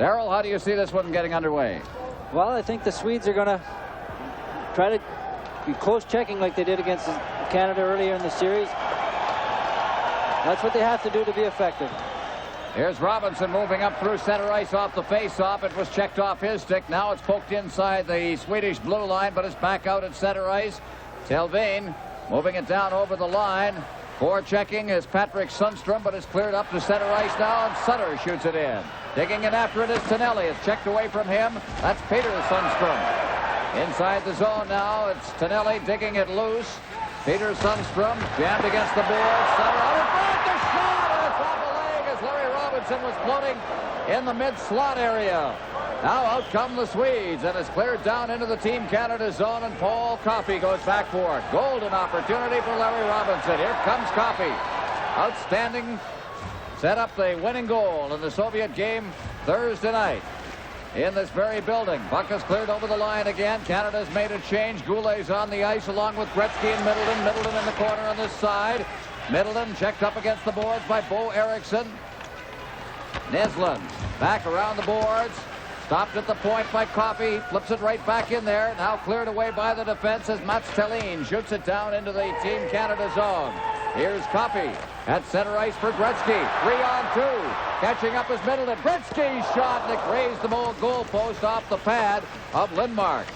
Darrell, how do you see this one getting underway? Well, I think the Swedes are going to try to be close checking like they did against Canada earlier in the series. That's what they have to do to be effective. Here's Robinson moving up through center ice off the face-off. It was checked off his stick. Now it's poked inside the Swedish blue line, but it's back out at center ice. Telvin moving it down over the line. Forechecking is Patrick Sundstrom, but it's cleared up to center ice now, and Sutter shoots it in. Digging in after it is Tonelli. It's checked away from him. That's Peter Sundstrom. Inside the zone now, it's Tonelli digging it loose. Peter Sundstrom jammed against the board. Sutter out in front. The shot on the top of the leg as Larry Robinson was floating in the mid-slot area. Now out come the Swedes, and it's cleared down into the Team Canada zone, and Paul Coffey goes back for it. Golden opportunity for Larry Robinson. Here comes Coffey. Outstanding. Set up the winning goal in the Soviet game Thursday night in this very building. Buck is cleared over the line again. Canada's made a change. Goulet's on the ice along with Gretzky and Middleton. Middleton in the corner on this side. Middleton checked up against the boards by Bo Eriksson. Neslin back around the boards. Stopped at the point by Coffey. Flips it right back in there. Now cleared away by the defense as Mats Thelin shoots it down into the Team Canada zone. Here's Coffey at center ice for Gretzky. 3-on-2. Catching up is Middleton. Gretzky's shot, and it grazed the goal post off the pad of Lindmark.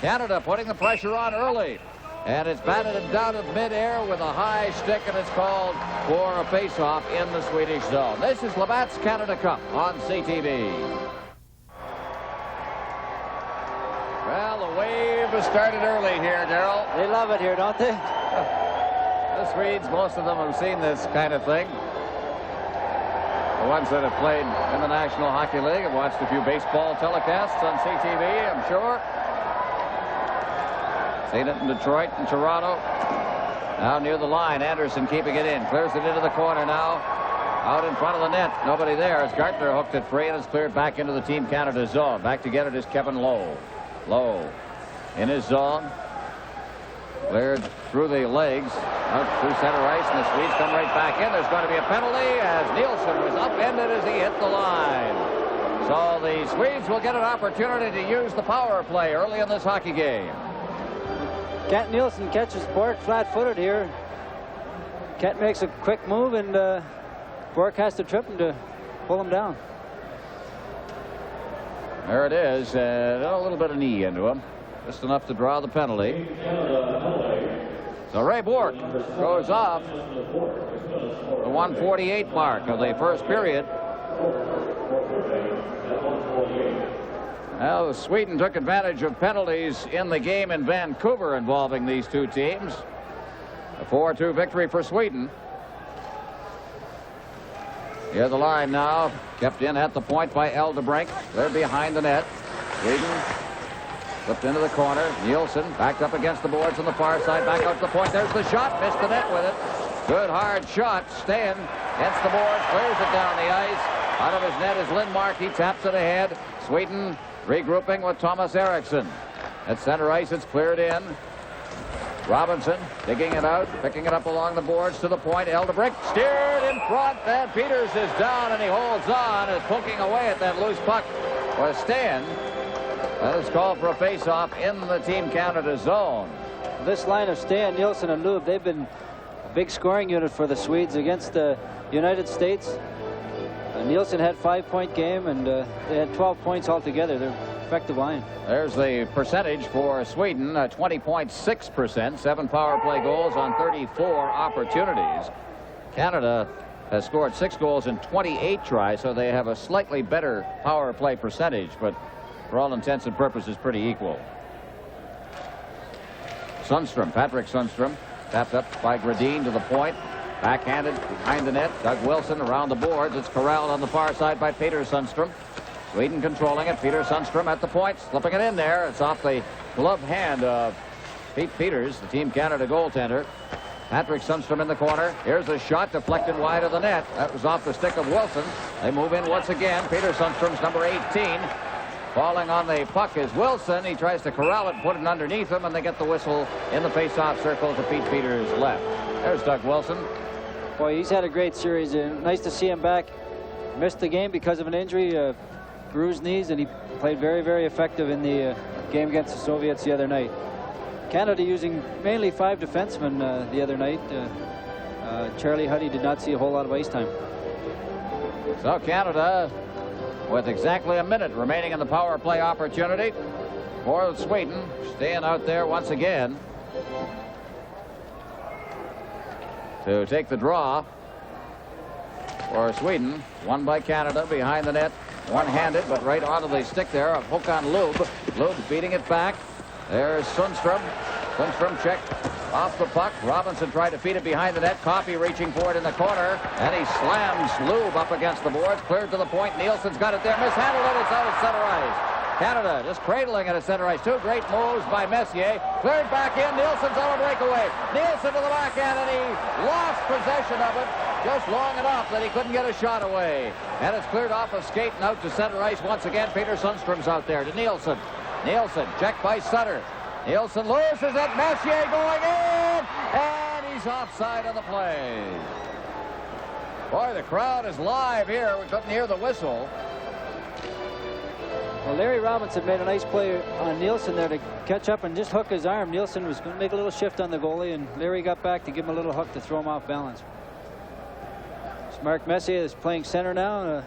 Canada putting the pressure on early. And it's batted him down in midair with a high stick, and it's called for a face-off in the Swedish zone. This is Labatt's Canada Cup on CTV. Well, the wave has started early here, Darrell. They love it here, don't they? The Swedes, most of them have seen this kind of thing. The ones that have played in the National Hockey League have watched a few baseball telecasts on CTV, I'm sure. Seen it in Detroit and Toronto. Now near the line, Anderson keeping it in. Clears it into the corner now. Out in front of the net. Nobody there as Gartner hooked it free, and it's cleared back into the Team Canada zone. Back to get it is Kevin Lowe. Lowe in his zone. Cleared through the legs, out through center ice, and the Swedes come right back in. There's going to be a penalty as Nielsen was upended as he hit the line. So the Swedes will get an opportunity to use the power play early in this hockey game. Kent Nielsen catches Bork flat-footed here. Kent makes a quick move, and Bork has to trip him to pull him down. There it is, a little bit of knee into him. Just enough to draw the penalty. So Ray Bork goes off the 1:48 mark of the first period. Well, Sweden took advantage of penalties in the game in Vancouver involving these two teams. A 4-2 victory for Sweden. Here's the line now. Kept in at the point by Eldebrink. They're behind the net. Sweden flipped into the corner. Nielsen backed up against the boards on the far side. Back out to the point. There's the shot. Missed the net with it. Good hard shot. Stan against the boards. Clears it down the ice. Out of his net is Lindmark. He taps it ahead. Sweden regrouping with Thomas Eriksson. At center ice, it's cleared in. Robinson digging it out, picking it up along the boards to the point. Eldebrink steered in front, and Peters is down, and he holds on, is poking away at that loose puck for Stan. That is called for a face-off in the Team Canada zone. This line of Stan, Nielsen, and Lube, they've been a big scoring unit for the Swedes against the United States. Nielsen had 5-point game, and they had 12 points altogether. They're effective line. There's the percentage for Sweden, 20.6%, 7 power play goals on 34 opportunities. Canada has scored 6 goals in 28 tries, so they have a slightly better power play percentage, but for all intents and purposes, pretty equal. Sundstrom, Patrick Sundstrom, tapped up by Gradin to the point. Backhanded behind the net. Doug Wilson around the boards. It's corralled on the far side by Peter Sundstrom. Sweden controlling it. Peter Sundstrom at the point, slipping it in there. It's off the glove hand of Pete Peters, the Team Canada goaltender. Patrick Sundstrom in the corner. Here's a shot deflected wide of the net. That was off the stick of Wilson. They move in once again. Peter Sundstrom's number 18. Falling on the puck is Wilson. He tries to corral it, put it underneath him, and they get the whistle in the face-off circle to Pete Peters' left. There's Doug Wilson. Boy, he's had a great series. Nice to see him back. Missed the game because of an injury. bruised knees, and he played very, very effective in the game against the Soviets the other night. Canada using mainly 5 defensemen the other night. Charlie Huddy did not see a whole lot of ice time. So Canada, with exactly a minute remaining in the power play opportunity for Sweden, staying out there once again to take the draw for Sweden. Won by Canada behind the net, one-handed, but right onto the stick there of Håkan Loob. Loob beating it back. There's Sundstrom. Sundstrom checked off the puck. Robinson tried to feed it behind the net. Coffey reaching for it in the corner, and he slams Loob up against the boards. Cleared to the point. Nielsen's got it there. Mishandled it. It's out at center ice. Canada just cradling it at center ice. 2 great moves by Messier. Cleared back in. Nielsen's on a breakaway. Nielsen to the backhand, and he lost possession of it just long enough that he couldn't get a shot away. And it's cleared off a skate and out to center ice once again. Peter Sundstrom's out there to Nielsen. Nielsen checked by Sutter. Nielsen loses it. Messier going in, and he's offside on the play. Boy, the crowd is live here. We couldn't hear the whistle. Well, Larry Robinson made a nice play on Nielsen there to catch up and just hook his arm. Nielsen was going to make a little shift on the goalie, and Larry got back to give him a little hook to throw him off balance. Mark Messier is playing center now.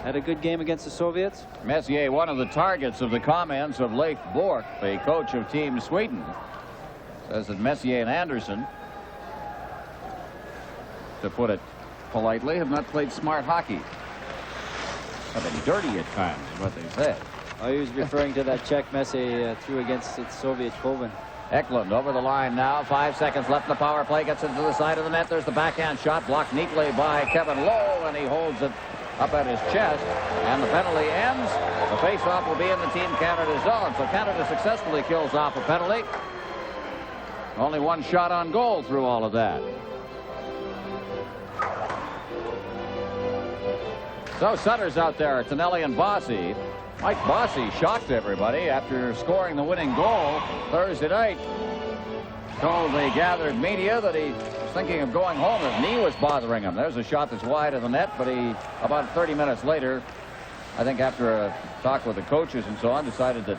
Had a good game against the Soviets. Messier, one of the targets of the comments of Leif Bourque, the coach of Team Sweden, says that Messier and Anderson, to put it politely, have not played smart hockey. Have been dirty at times, is what they said. Oh, he was referring to that check Messier threw against the Soviet Poven. Eklund over the line now. 5 seconds left in the power play. Gets into the side of the net. There's the backhand shot blocked neatly by Kevin Lowe, and he holds it up at his chest, and the penalty ends. The face-off will be in the Team Canada zone. So Canada successfully kills off a penalty. Only 1 shot on goal through all of that. So Sutter's out there, Tonelli and Bossy. Mike Bossy shocked everybody after scoring the winning goal Thursday night. Told the gathered media that he was thinking of going home. His knee was bothering him. There's a shot that's wide of the net, but he, about 30 minutes later, I think after a talk with the coaches and so on, decided that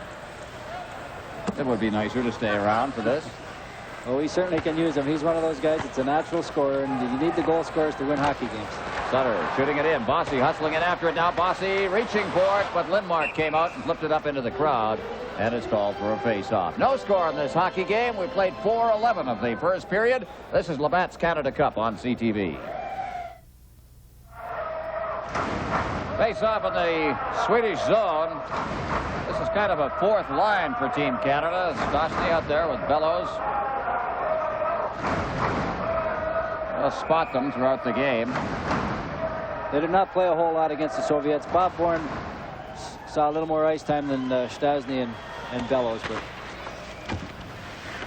it would be nicer to stay around for this. Well, we certainly can use him. He's one of those guys that's a natural scorer, and you need the goal scorers to win hockey games. Sutter shooting it in. Bossy hustling in after it now. Bossy reaching for it, but Lindmark came out and flipped it up into the crowd, and it's called for a face-off. No score in this hockey game. We played 4:11 of the first period. This is Labatt's Canada Cup on CTV. Face-off in the Swedish zone. This is kind of a 4th line for Team Canada. Stosny out there with Bellows. They'll spot them throughout the game. They did not play a whole lot against the Soviets. Bob Bourne saw a little more ice time than Stosny and Bellows. But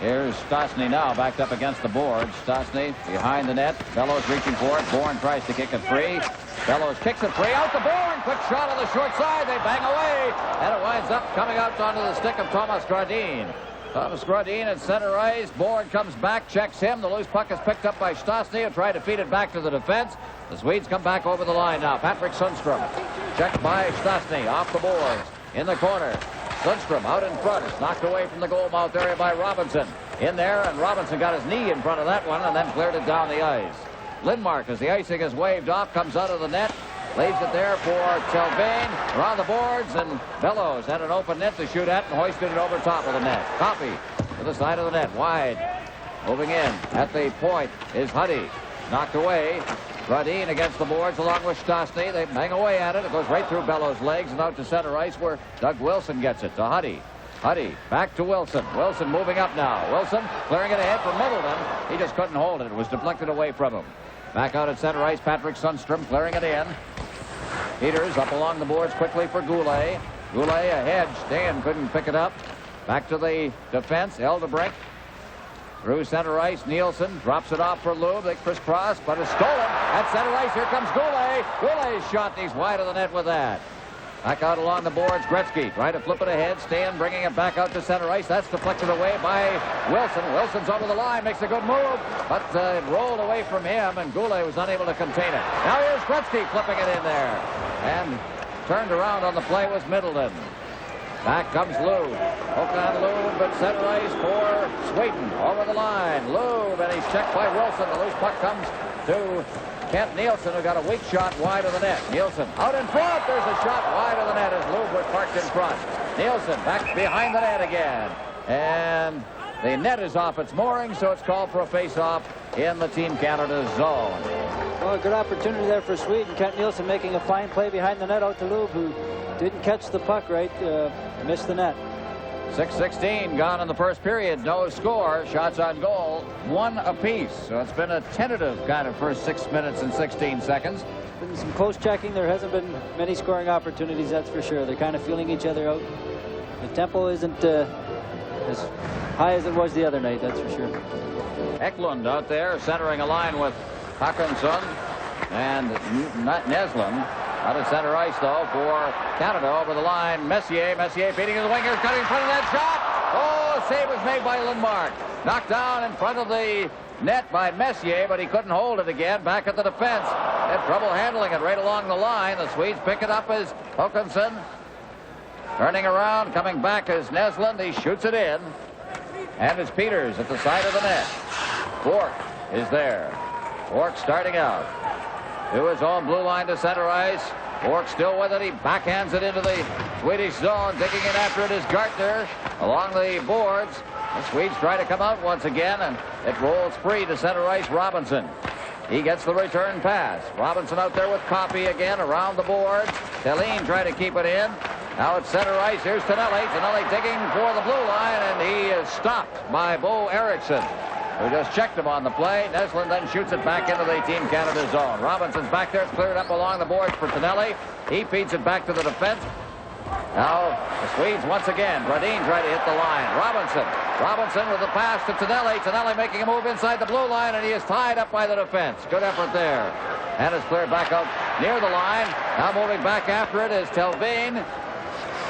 here's Stosny now backed up against the boards. Stosny behind the net. Bellows reaching for it. Bourne tries to kick it free. Bellows kicks it free out to Bourne. Quick shot on the short side. They bang away. And it winds up coming out onto the stick of Thomas Gradin. Thomas Gradin at center ice. Bourne comes back, checks him. The loose puck is picked up by Stosny, who tried to feed it back to the defense. The Swedes come back over the line now. Patrick Sundstrom checked by Stosny off the boards in the corner. Sundstrom out in front. It's knocked away from the goal mouth area by Robinson. In there, and Robinson got his knee in front of that one and then cleared it down the ice. Lindmark, as the icing is waved off, comes out of the net. Leaves it there for Telvain around the boards, and Bellows had an open net to shoot at and hoisted it over top of the net. Coffey to the side of the net, wide. Moving in at the point is Huddy. Knocked away. Gradin against the boards along with Stosny. They bang away at it. It goes right through Bellows' legs and out to center ice where Doug Wilson gets it to Huddy. Huddy back to Wilson. Wilson moving up now. Wilson clearing it ahead for Middleton. He just couldn't hold it. It was deflected away from him. Back out at center ice, Patrick Sundstrom clearing it in. Peters up along the boards quickly for Goulet. Goulet ahead. Stan couldn't pick it up. Back to the defense. Eldebrink through center ice. Nielsen drops it off for Loob. They crisscross, but it's stolen at center ice. Here comes Goulet. Goulet's shot, and he's wide of the net with that. Back out along the boards, Gretzky trying to flip it ahead. Stan bringing it back out to center ice. That's deflected away by Wilson. Wilson's over the line, makes a good move, but it rolled away from him, and Goulet was unable to contain it. Now here's Gretzky flipping it in there. And turned around on the play was Middleton. Back comes Lube. Hook on Lube at center ice for Sweden. Over the line. Lube, and he's checked by Wilson. The loose puck comes to Kent Nielsen, who got a weak shot wide of the net. Nielsen out in front. There's a shot wide of the net as Lube was parked in front. Nielsen back behind the net again. And the net is off its mooring, so it's called for a face-off in the Team Canada zone. Well, a good opportunity there for Sweden. Kent Nielsen making a fine play behind the net out to Lube, who didn't catch the puck right, missed the net. 6:16 gone in the first period. No score. Shots on goal, 1 apiece. So it's been a tentative kind of first 6 minutes and 16 seconds. Been some close checking. There hasn't been many scoring opportunities, that's for sure. They're kind of feeling each other out. The tempo isn't as high as it was the other night, that's for sure. Eklund out there centering a line with Hawkinson and Neslin. Out of center ice, though, for Canada. Over the line, Messier beating his wingers, cutting in front of that shot. Oh, save was made by Lindmark. Knocked down in front of the net by Messier, but he couldn't hold it again. Back at the defense. Had trouble handling it right along the line. The Swedes pick it up as Hawkinson. Turning around, coming back as Neslin. He shoots it in. And it's Peters at the side of the net. Bork is there. Bork starting out. To his own blue line to center ice. Bork still with it. He backhands it into the Swedish zone. Digging in after it is Gartner along the boards. The Swedes try to come out once again, and it rolls free to center ice. Robinson. He gets the return pass. Robinson out there with Coffey again around the boards. Thelin trying to keep it in. Now it's center ice. Here's Tonelli. Tonelli digging for the blue line, and he is stopped by Bo Eriksson, who just checked him on the play. Neslin then shoots it back into the Team Canada zone. Robinson's back there. It's cleared up along the boards for Tonelli. He feeds it back to the defense. Now the Swedes once again. Brodin trying to hit the line. Robinson with the pass to Tonelli. Tonelli making a move inside the blue line, and he is tied up by the defense. Good effort there. And it's cleared back out near the line. Now moving back after it is Telvin.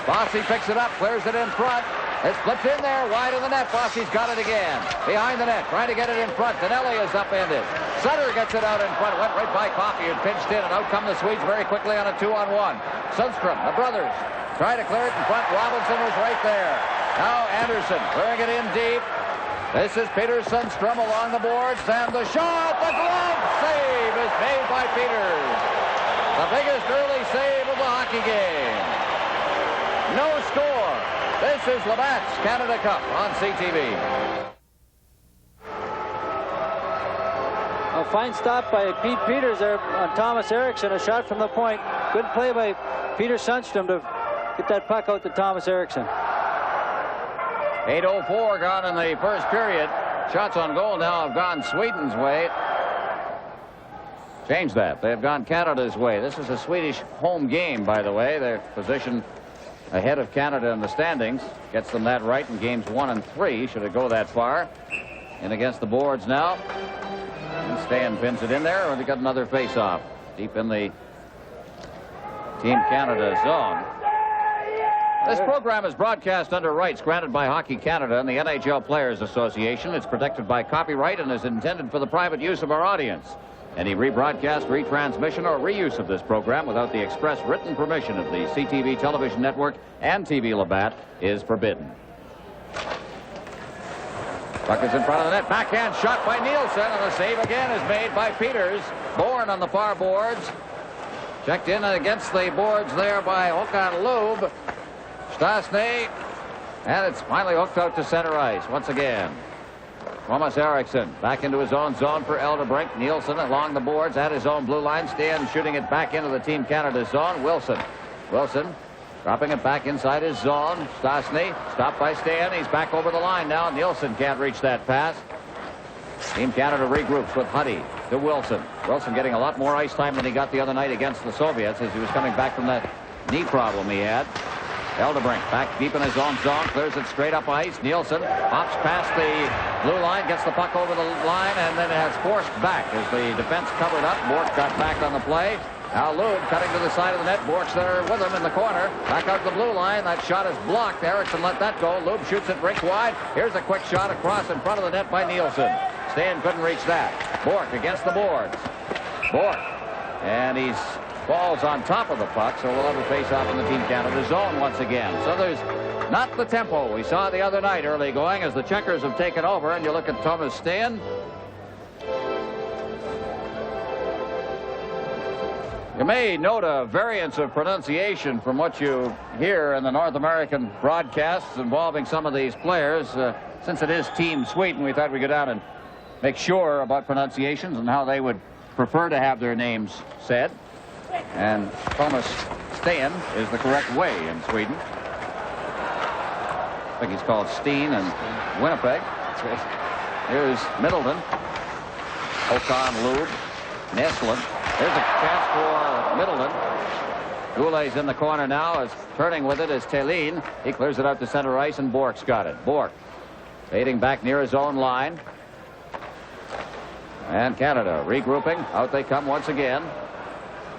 Bossy picks it up, clears it in front. It slips in there, wide of the net. Bossy's got it again. Behind the net, trying to get it in front. Tonelli is upended. Sutter gets it out in front. Went right by Coffey and pinched in, and out come the Swedes very quickly on a 2-on-1. Sundstrom, the brothers, try to clear it in front. Robinson was right there. Now Anderson clearing it in deep. This is Peter Sundstrom along the boards, and the shot, the glove save is made by Peters. The biggest early save of the hockey game. No score. This is Labatt's Canada Cup on CTV. A fine stop by Pete Peters there on Thomas Eriksson. A shot from the point. Good play by Peter Sundstrom to get that puck out to Thomas Eriksson. 8:04 gone in the first period. Shots on goal now have gone Sweden's way. Change that. They have gone Canada's way. This is a Swedish home game, by the way. Their position ahead of Canada in the standings gets them that right in games 1 and 3, should it go that far. In against the boards now. And Stan pins it in there, and they got another face-off deep in the Team Canada zone. This program is broadcast under rights granted by Hockey Canada and the NHL Players Association. It's protected by copyright and is intended for the private use of our audience. Any rebroadcast, retransmission, or reuse of this program without the express written permission of the CTV television network and TV Labatt is forbidden. Puck is in front of the net. Backhand shot by Nielsen, and the save again is made by Peters. Bourne on the far boards. Checked in against the boards there by Håkan Lube. Stasny, and it's finally hooked out to center ice once again. Thomas Eriksson back into his own zone for Eldebrink. Nielsen along the boards at his own blue line. Stan shooting it back into the Team Canada zone. Wilson dropping it back inside his zone. Stasny stopped by Stan. He's back over the line now. Nielsen can't reach that pass. Team Canada regroups with Huddy to Wilson. Wilson getting a lot more ice time than he got the other night against the Soviets as he was coming back from that knee problem he had. Eldebrink back deep in his own zone, clears it straight up ice. Nielsen hops past the blue line, gets the puck over the line, and then it has forced back as the defense covered up. Bork got back on the play. Now Lube cutting to the side of the net. Bork's there with him in the corner. Back out the blue line. That shot is blocked. Eriksson let that go. Lube shoots it rink wide. Here's a quick shot across in front of the net by Nielsen. Stan couldn't reach that. Bork against the boards. Bork. And he's falls on top of the puck, so we'll have a face-off in the Team Canada zone once again. So there's not the tempo we saw the other night early going as the Checkers have taken over, and you look at Thomas Steen. You may note a variance of pronunciation from what you hear in the North American broadcasts involving some of these players. Since it is Team Sweden, we thought we'd go down and make sure about pronunciations and how they would prefer to have their names said. And Thomas Steen is the correct way in Sweden. I think he's called Steen in Winnipeg. That's right. Here's Middleton. Håkan Loob. Nestlund. There's a chance for Middleton. Goulet's in the corner now. Is turning with it is Thelin. He clears it out to center ice, and Bork's got it. Bork fading back near his own line. And Canada regrouping. Out they come once again.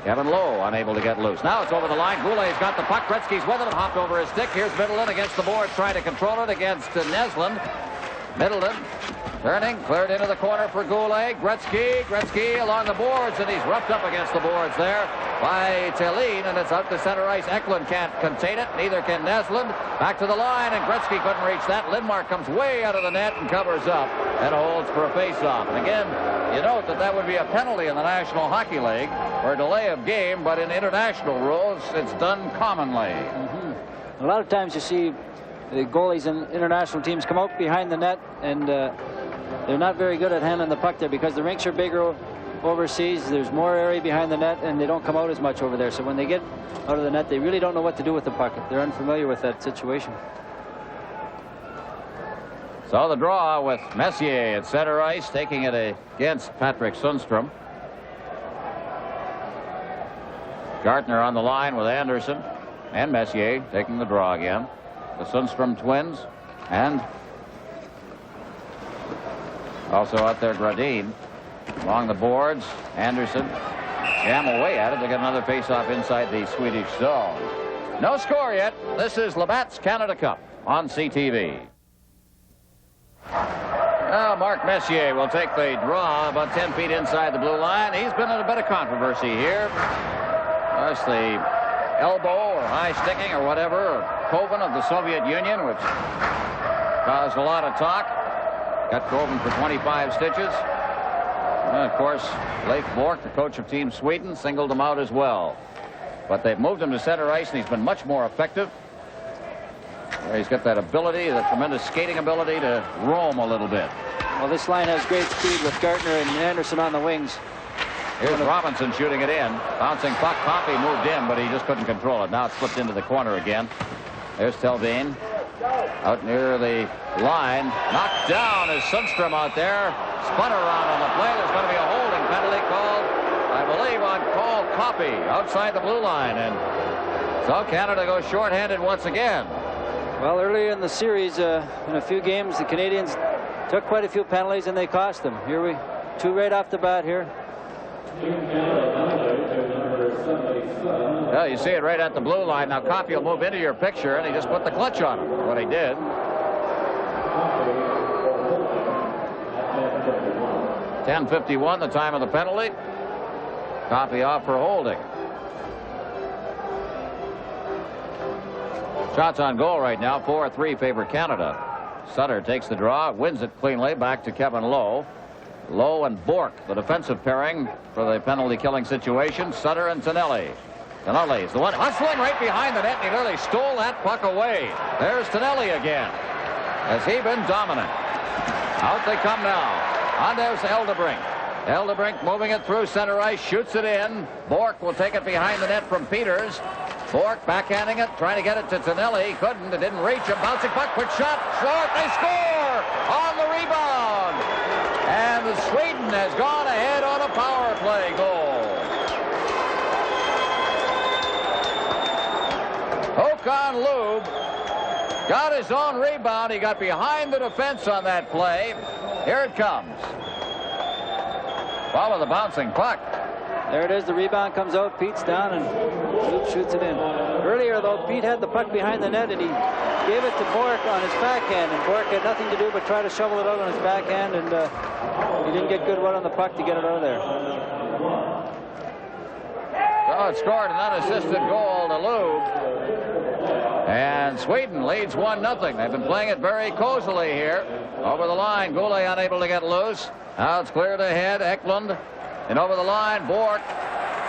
Kevin Lowe unable to get loose. Now it's over the line. Goulet's got the puck. Gretzky's with it. Hopped over his stick. Here's Middleton against the boards, trying to control it against Nestlund. Middleton turning, cleared into the corner for Goulet. Gretzky along the boards, and he's roughed up against the boards there by Thelin, and it's out to center ice. Eklund can't contain it, neither can Nestlund. Back to the line, and Gretzky couldn't reach that. Lindmark comes way out of the net and covers up and holds for a face-off. And again, you note that would be a penalty in the National Hockey League for a delay of game, but in international rules, it's done commonly. A lot of times you see the goalies in international teams come out behind the net, and they're not very good at handling the puck there because the rinks are bigger overseas. There's more area behind the net, and they don't come out as much over there. So when they get out of the net, they really don't know what to do with the puck. They're unfamiliar with that situation. So the draw with Messier at center ice, taking it against Patrick Sundstrom. Gartner on the line with Anderson, and Messier taking the draw again. The Sundstrom twins, and also out there Gradin along the boards. Anderson jam away at it. They get another face-off inside the Swedish zone. No score yet. This is Labatt's Canada Cup on CTV. Now Mark Messier will take the draw about 10 feet inside the blue line. He's been in a bit of controversy here. Of course, the elbow or high sticking or whatever, or Koven of the Soviet Union, which caused a lot of talk. Got Koven for 25 stitches. And of course, Leif Bork, the coach of Team Sweden, singled him out as well. But they've moved him to center ice, and he's been much more effective. He's got that ability, that tremendous skating ability to roam a little bit. Well, this line has great speed with Gartner and Anderson on the wings. Here's Robinson shooting it in. Bouncing puck. Coffey moved in, but he just couldn't control it. Now it's flipped into the corner again. There's Thelin. Out near the line. Knocked down is Sundstrom out there. Spun around on the play. There's going to be a holding penalty called, I believe, on Paul Coffey outside the blue line. And so Canada goes shorthanded once again. Well, earlier in the series, in a few games, the Canadians took quite a few penalties, and they cost them. Here we two right off the bat here. Well, you see it right at the blue line. Now Coffey will move into your picture, and he just put the clutch on him. What he did. 10:51, the time of the penalty. Coffey off for holding. Shots on goal right now. 4-3 favor Canada. Sutter takes the draw, wins it cleanly. Back to Kevin Lowe. Lowe and Bork, the defensive pairing for the penalty-killing situation. Sutter and Tonelli. Tonelli is the one hustling right behind the net, and he nearly stole that puck away. There's Tonelli again. Has he been dominant? Out they come now. On there's Eldebrink. Eldebrink moving it through center ice, shoots it in. Bork will take it behind the net from Peters. Bork backhanding it, trying to get it to Tonelli. Couldn't. It didn't reach him. Bouncing puck, quick shot. Short. They score on the rebound. And Sweden has gone ahead on a power play goal. Håkan Loob got his own rebound. He got behind the defense on that play. Here it comes. Follow the bouncing puck. There it is. The rebound comes out. Pete's down, and Loob shoots it in. Earlier, though, Pete had the puck behind the net, and he gave it to Bork on his backhand, and Bork had nothing to do but try to shovel it out on his backhand, and he didn't get good run on the puck to get it out of there. So Outscored an unassisted goal to Lube. And Sweden leads 1-0. They've been playing it very cozily here. Over the line, Goulet unable to get loose. Now it's cleared ahead. Eklund. And over the line, Bork.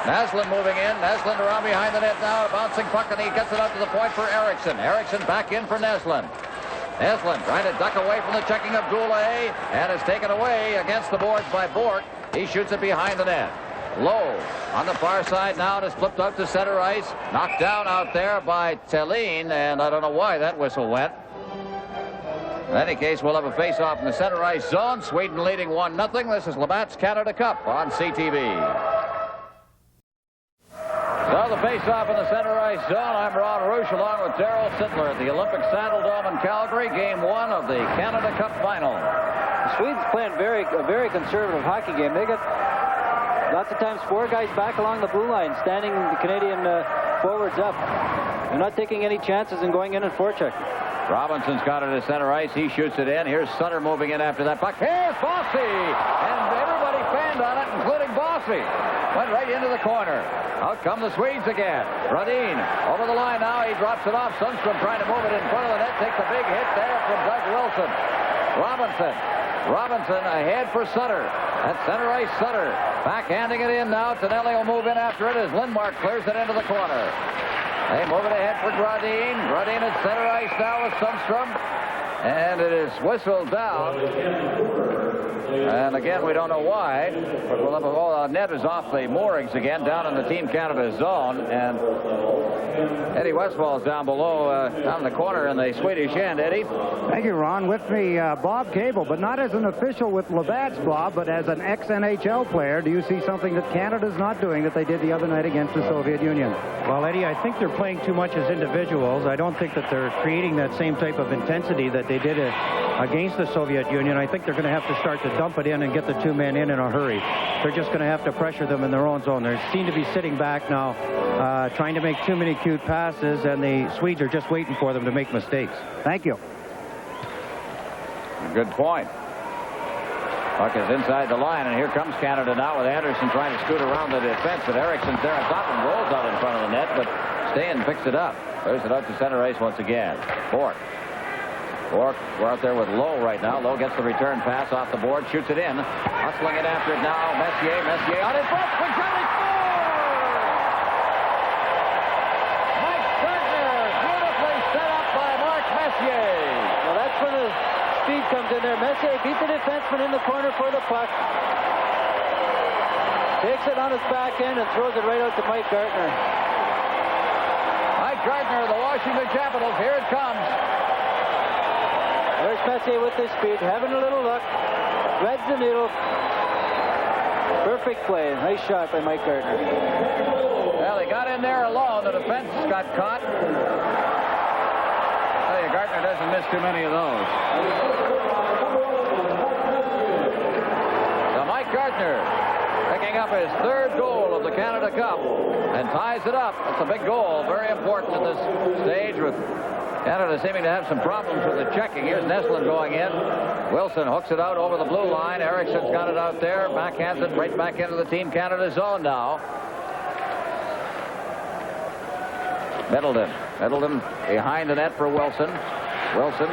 Naslund moving in. Naslund around behind the net now. A bouncing puck, and he gets it out to the point for Eriksson. Eriksson back in for Naslund. Naslund trying to duck away from the checking of Goulet, and it's taken away against the boards by Bork. He shoots it behind the net. Low on the far side now, and it's flipped out to center ice. Knocked down out there by Thelin, and I don't know why that whistle went. In any case, we'll have a face-off in the center ice zone. Sweden leading 1-0. This is Labatt's Canada Cup on CTV. So the face-off in the center ice zone. I'm Ron Roosh along with Darryl Sittler at the Olympic Saddle Dome in Calgary. Game 1 of the Canada Cup final. The Swedes playing a very conservative hockey game. They got lots of times 4 guys back along the blue line, standing the Canadian forwards up. They're not taking any chances in going in and forechecking. Robinson's got it at center ice. He shoots it in. Here's Sutter moving in after that puck. Here's Bossy! And everybody fanned on it, including Bossy. Went right into the corner. Out come the Swedes again. Radin over the line now. He drops it off. Sundstrom trying to move it in front of the net. Takes a big hit there from Doug Wilson. Robinson ahead for Sutter. At center ice, Sutter. Backhanding it in now. Tonelli will move in after it as Lindmark clears it into the corner. They move it ahead for Gradin. Gradin at center ice now with Sundstrom. And it is whistled down. And again, we don't know why, but we'll have net is off the moorings again down in the Team Canada zone. And Eddie Westfall's down below, down the corner in the Swedish end. Eddie? Thank you, Ron. With me, Bob Cable, but not as an official with Labatt's, Bob, but as an ex-NHL player. Do you see something that Canada's not doing that they did the other night against the Soviet Union? Well, Eddie, I think they're playing too much as individuals. I don't think that they're creating that same type of intensity that they did against the Soviet Union. I think they're going to have to start to dump it in and get the 2 men in a hurry. They're just going to have to pressure them in their own zone. They seem to be sitting back now, trying to make too many cute passes, and the Swedes are just waiting for them to make mistakes. Thank you. Good point. Puck is inside the line, and here comes Canada now with Anderson trying to scoot around the defense, but Eriksson's there on top and rolls out in front of the net, but Stan picks it up. There's it out to center ice once again. Bork, we're out there with Lowe right now. Lowe gets the return pass off the board, shoots it in. Hustling it after it now. Messier on it. McGarry scores! Mike Gardner, beautifully set up by Mark Messier. Well, that's when the speed comes in there. Messier beat the defenseman in the corner for the puck. Takes it on his back end and throws it right out to Mike Gardner. Mike Gardner, the Washington Capitals. Here it comes. There's Messier with his speed, having a little luck. Threads the needle. Perfect play. Nice shot by Mike Gardner. Well, he got in there alone. The defense got caught. I tell you, Gardner doesn't miss too many of those. So Mike Gardner picking up his 3rd goal of the Canada Cup and ties it up. That's a big goal. Very important at this stage with Canada seeming to have some problems with the checking. Here's Naslund going in. Wilson hooks it out over the blue line. Eriksson's got it out there. Backhands it right back into the Team Canada zone now. Middleton behind the net for Wilson. Wilson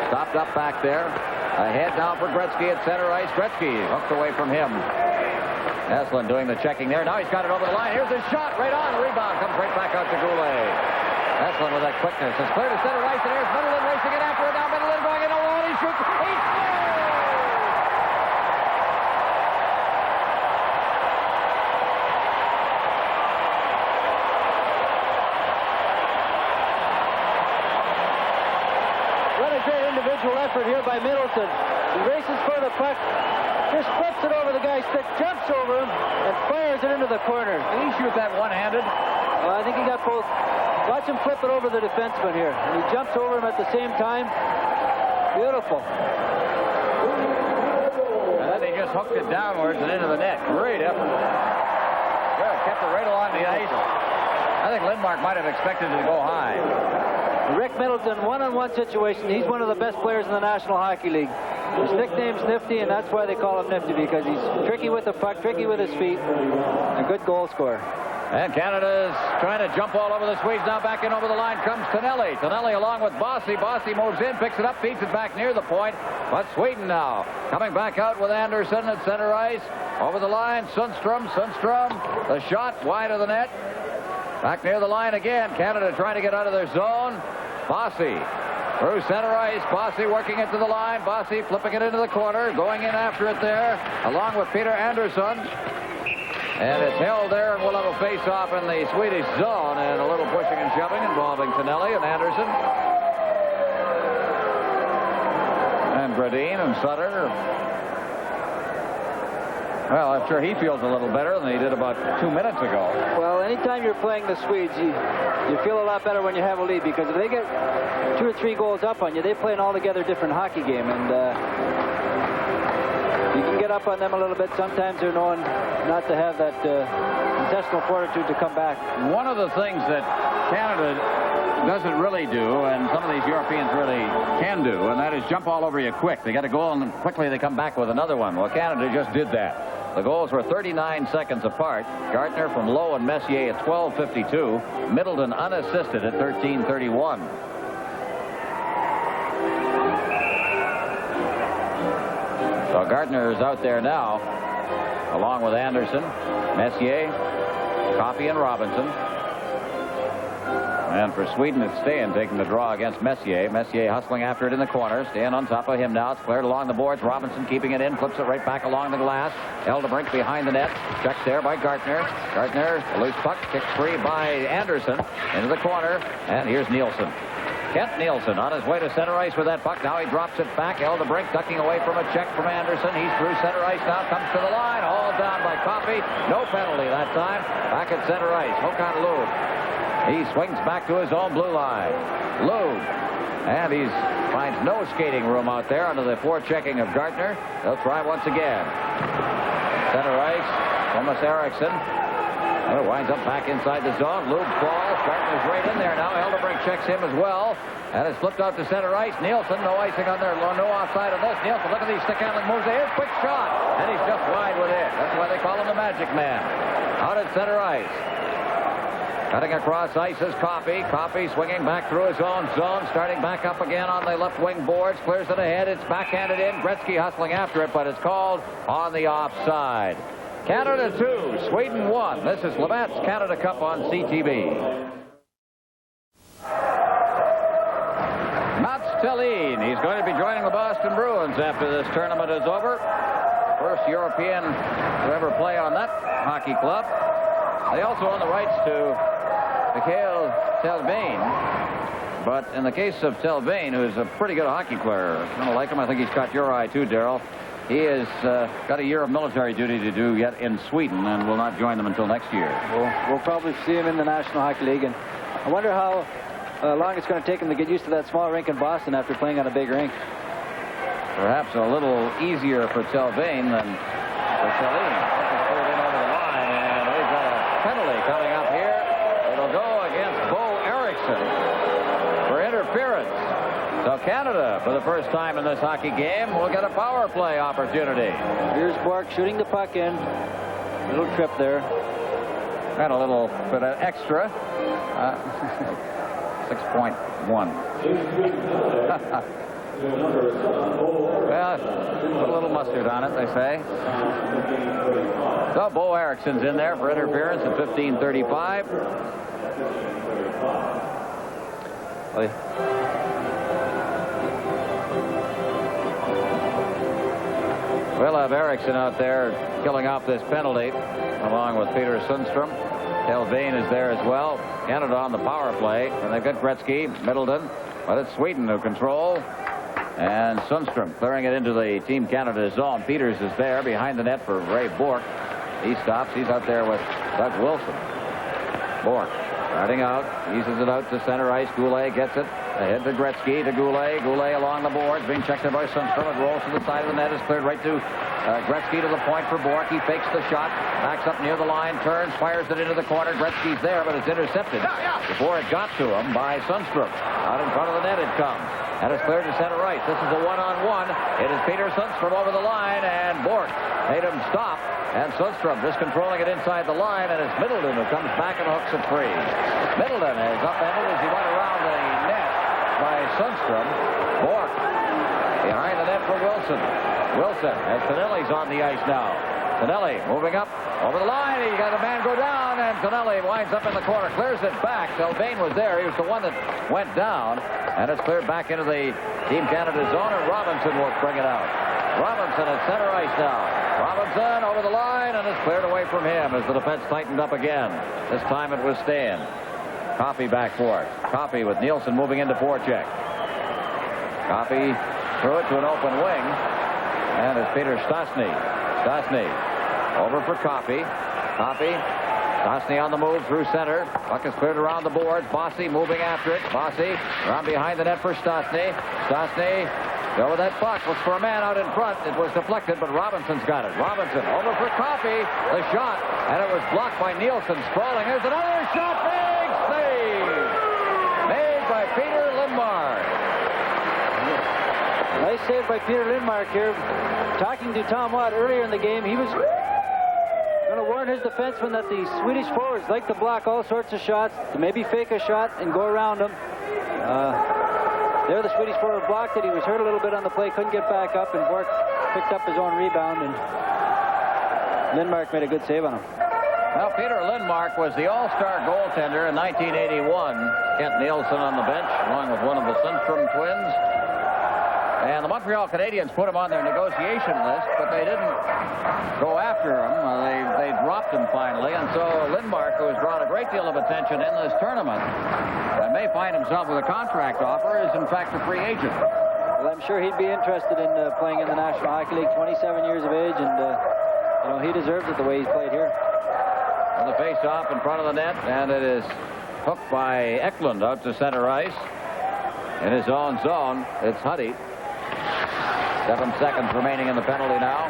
stopped up back there. Ahead now for Gretzky at center ice. Gretzky hooked away from him. Naslund doing the checking there. Now he's got it over the line. Here's his shot. Right on. Rebound comes right back out to Goulet. Naslund with that quickness. It's clear to center ice, and here's Middleton racing it after it. Now Middleton going in alone. He shoots. He scores! What a great individual effort here by Middleton. He races for the puck, just flips it over the guy's stick, jumps over him, and fires it into the corner. Did he shoot that one-handed? Well, I think he got both. Watch him flip it over the defenseman here. And he jumps over him at the same time. Beautiful. And then he just hooked it downwards and into the net. Great effort. Good. Kept it right along the ice. I think Lindmark might have expected it to go high. Rick Middleton, one-on-one situation. He's one of the best players in the National Hockey League. His nickname's Nifty, and that's why they call him Nifty, because he's tricky with the puck, tricky with his feet, and a good goal scorer. And Canada's trying to jump all over the Swedes. Now back in over the line comes Tonelli. Tonelli along with Bossy. Bossy moves in, picks it up, feeds it back near the point. But Sweden now coming back out with Anderson at center ice. Over the line, Sundstrom. Sundstrom, the shot wide of the net. Back near the line again. Canada trying to get out of their zone. Bossy through center ice. Bossy working it to the line. Bossy flipping it into the corner. Going in after it there along with Peter Anderson. And it's held there, and we'll have a face-off in the Swedish zone, and a little pushing and shoving involving Tonelli and Anderson. And Gradine and Sutter. Well, I'm sure he feels a little better than he did about 2 minutes ago. Well, anytime you're playing the Swedes, you feel a lot better when you have a lead, because if they get 2 or 3 goals up on you, they play an altogether different hockey game, and you can get up on them a little bit. Sometimes they're known not to have that intestinal fortitude to come back. One of the things that Canada doesn't really do, and some of these Europeans really can do, and that is jump all over you quick. They got a goal, and quickly they come back with another one. Well, Canada just did that. The goals were 39 seconds apart. Gardner from Lowe and Messier at 12:52. Middleton unassisted at 13:31. So Gardner is out there now, along with Anderson, Messier, Coffey, and Robinson. And for Sweden, it's Stan taking the draw against Messier. Messier hustling after it in the corner. Stan on top of him now. It's cleared along the boards. Robinson keeping it in. Flips it right back along the glass. Eldebrink behind the net. Checked there by Gardner. Gardner, a loose puck. Kicked free by Anderson. Into the corner. And here's Nielsen. Kent Nielsen on his way to center ice with that puck. Now he drops it back. Eldebrink ducking away from a check from Anderson. He's through center ice now. Comes to the line. Hauled down by Coffey. No penalty that time. Back at center ice. Håkan Loob. He swings back to his own blue line. Loob. And he finds no skating room out there under the forechecking of Gardner. They'll try once again. Center ice. Thomas Eriksson. And it winds up back inside the zone. Loob falls. Gardner's right in there now. Eldebrink checks him as well. And it's flipped out to center ice. Nielsen, no icing on there. No offside on this. Nielsen, look at these stick handling moves. Here's quick shot. And he's just wide with it. That's why they call him the Magic Man. Out at center ice. Cutting across ice is Coffey. Coffey swinging back through his own zone. Starting back up again on the left wing boards. Clears it ahead. It's backhanded in. Gretzky hustling after it, but it's called on the offside. Canada 2, Sweden 1. This is Labatt's Canada Cup on CTV. Mats Thelin. He's going to be joining the Boston Bruins after this tournament is over. First European to ever play on that hockey club. They also own the rights to Mikhail Telvain. But in the case of Telvain, who's a pretty good hockey player, I don't like him. I think he's caught your eye too, Darrell. He has got a year of military duty to do yet in Sweden and will not join them until next year. We'll probably see him in the National Hockey League. And I wonder how long it's going to take him to get used to that small rink in Boston after playing on a big rink. Perhaps a little easier for Telvain than for Thelin. Cleared in over the line, and he's got a penalty coming up here. It'll go against Bo Eriksson for interference. So Canada, for the first time in this hockey game, will get a power play opportunity. Here's Bork shooting the puck in. Little trip there. And a little bit of extra. 6.1. Well, put a little mustard on it, they say. So Bo Eriksson's in there for interference at 15:35. We'll have Eriksson out there killing off this penalty, along with Peter Sundstrom. Telvain is there as well. Canada on the power play, and they've got Gretzky, Middleton, but it's Sweden who control. And Sundstrom clearing it into the Team Canada zone. Peters is there behind the net for Ray Bork. He stops. He's out there with Doug Wilson. Bork starting out, eases it out to center ice. Goulet gets it. Ahead to Gretzky, to Goulet. Goulet along the boards, being checked by Sundstrom. It rolls to the side of the net. It's cleared right to Gretzky to the point for Bork. He fakes the shot, backs up near the line, turns, fires it into the corner. Gretzky's there, but it's intercepted before it got to him by Sundstrom. Out in front of the net it comes. And it's cleared to center ice. This is a one-on-one. It is Peter Sundstrom over the line, and Bork made him stop. And Sundstrom just controlling it inside the line, and it's Middleton who comes back and hooks it free. Middleton is upended as he went around the net by Sundstrom. Bork behind the net for Wilson. Wilson, as Tonelli's on the ice now. Tonelli moving up over the line. He got a man go down, and Tonelli winds up in the corner, clears it back. Delvane was there. He was the one that went down, and it's cleared back into the Team Canada zone, and Robinson will bring it out. Robinson at center ice now. Robinson over the line, and it's cleared away from him as the defense tightened up again. This time it was Stan. Coffey back for it. Coffey with Nielsen moving into forecheck. Coffey threw it to an open wing, and it's Peter Stastny. Stastny over for Coffey. Coffey. Stastny on the move through center. Puck is cleared around the boards. Bossy moving after it. Bossy around behind the net for Stastny. Stastny go with that puck. Looks for a man out in front. It was deflected, but Robinson's got it. Robinson over for Coffey. The shot, and it was blocked by Nielsen. Sprawling. Here's another shot. Big save! Made by Peter Lindmark. Nice save by Peter Lindmark here. Talking to Tom Watt earlier in the game, he was going to warn his defenseman that the Swedish forwards like to block all sorts of shots, to maybe fake a shot and go around them. There the Swedish forward blocked it. He was hurt a little bit on the play, couldn't get back up, and Bork picked up his own rebound, and Lindmark made a good save on him. Well, Peter Lindmark was the all-star goaltender in 1981. Kent Nielsen on the bench, along with one of the Sundstrom twins. And the Montreal Canadiens put him on their negotiation list, but they didn't go after him. They dropped him finally, and so Lindmark, who has drawn a great deal of attention in this tournament, and may find himself with a contract offer, is in fact a free agent. Well, I'm sure he'd be interested in playing in the National Hockey League. 27 years of age, and you know, he deserves it the way he's played here. On the face-off in front of the net, and it is hooked by Eklund out to center ice. In his own zone, it's Huddy. 7 seconds remaining in the penalty now.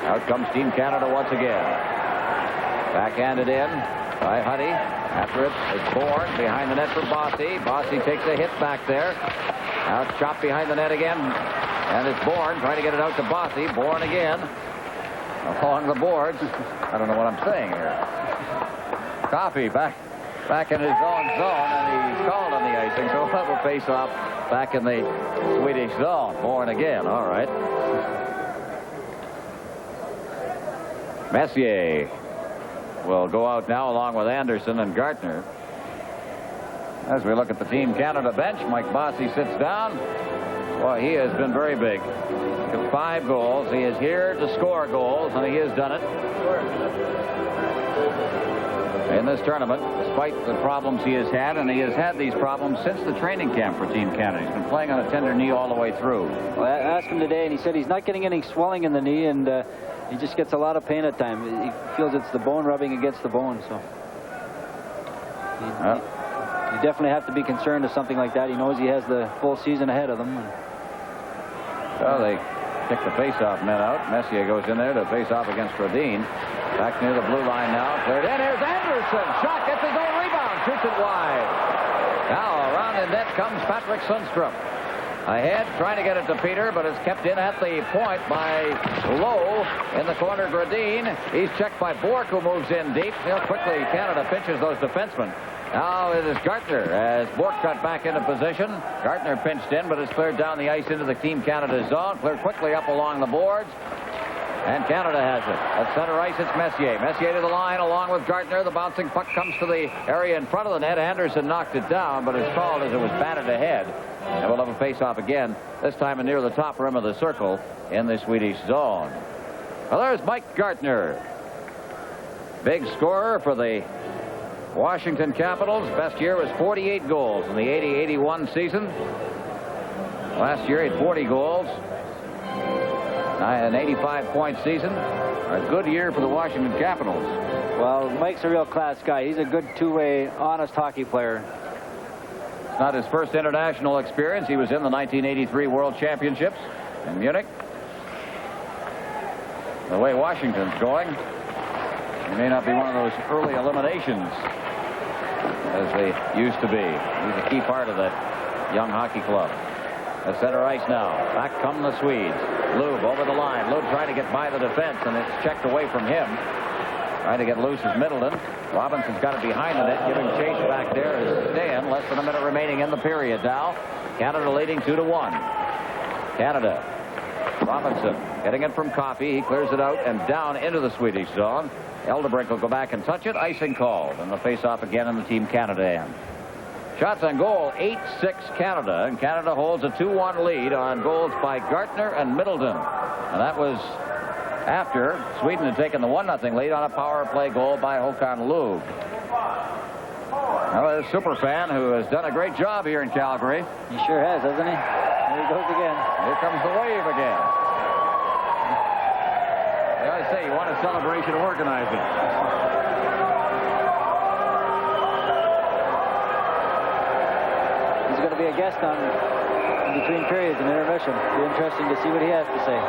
Out comes Team Canada once again. Backhanded in by Huddy. After it, it's Bourne behind the net for Bossy. Bossy takes a hit back there. Now it's chopped behind the net again. And it's Bourne trying to get it out to Bossy. Bourne again. Along the boards. I don't know what I'm saying here. Coffey back in his own zone, and he's called on the icing. So we'll have a face-off back in the Swedish zone. Bourne again. All right. Messier will go out now along with Anderson and Gartner. As we look at the Team Canada bench, Mike Bossy sits down. Well, he has been very big. 5 goals. He is here to score goals, and he has done it in this tournament, despite the problems he has had, and he has had these problems since the training camp for Team Canada. He's been playing on a tender knee all the way through. Well, I asked him today, and he said he's not getting any swelling in the knee, and he just gets a lot of pain at times. He feels it's the bone rubbing against the bone, so you definitely have to be concerned of something like that. He knows he has the full season ahead of him. Well, they kick the face-off men out. Messier goes in there to face off against Rodin. Back near the blue line now. Cleared in. Here's Anderson. Shot, gets his own rebound. Shoots it wide. Now around the net comes Patrick Sundstrom. Ahead, trying to get it to Peter, but it's kept in at the point by Lowe in the corner. Gradin. He's checked by Bork, who moves in deep. You know, quickly Canada pinches those defensemen. Now it is Gartner as Bork got back into position. Gartner pinched in, but it's cleared down the ice into the Team Canada zone. Cleared quickly up along the boards. And Canada has it. At center ice, it's Messier. Messier to the line along with Gartner. The bouncing puck comes to the area in front of the net. Anderson knocked it down, but it's called as it was batted ahead. And we'll have a face-off again, this time near the top rim of the circle in the Swedish zone. Well, there's Mike Gartner. Big scorer for the Washington Capitals. Best year was 48 goals in the 80-81 season. Last year he had 40 goals. An 85-point season. A good year for the Washington Capitals. Well, Mike's a real class guy. He's a good two-way, honest hockey player. It's not his first international experience. He was in the 1983 World Championships in Munich. The way Washington's going, he may not be one of those early eliminations as they used to be. He's a key part of that young hockey club. At center ice now. Back come the Swedes. Lube over the line. Lube trying to get by the defense, and it's checked away from him. Trying to get loose is Middleton. Robinson's got it behind the net, giving chase back there is Stan. Less than a minute remaining in the period now. Canada leading 2-1. Canada. Robinson getting it from Coffey. He clears it out and down into the Swedish zone. Eldebrink will go back and touch it. Icing called. And the face-off again in the Team Canada end. Shots on goal, 8-6 Canada. And Canada holds a 2-1 lead on goals by Gartner and Middleton. And that was after Sweden had taken the 1-0 lead on a power play goal by Håkan Loob. Now there's Superfan, who has done a great job here in Calgary. He sure has, hasn't he? There he goes again. Here comes the wave again. They always say you want a celebration, organize it. He's going to be a guest on in between periods and intermission. It'll be interesting to see what he has to say.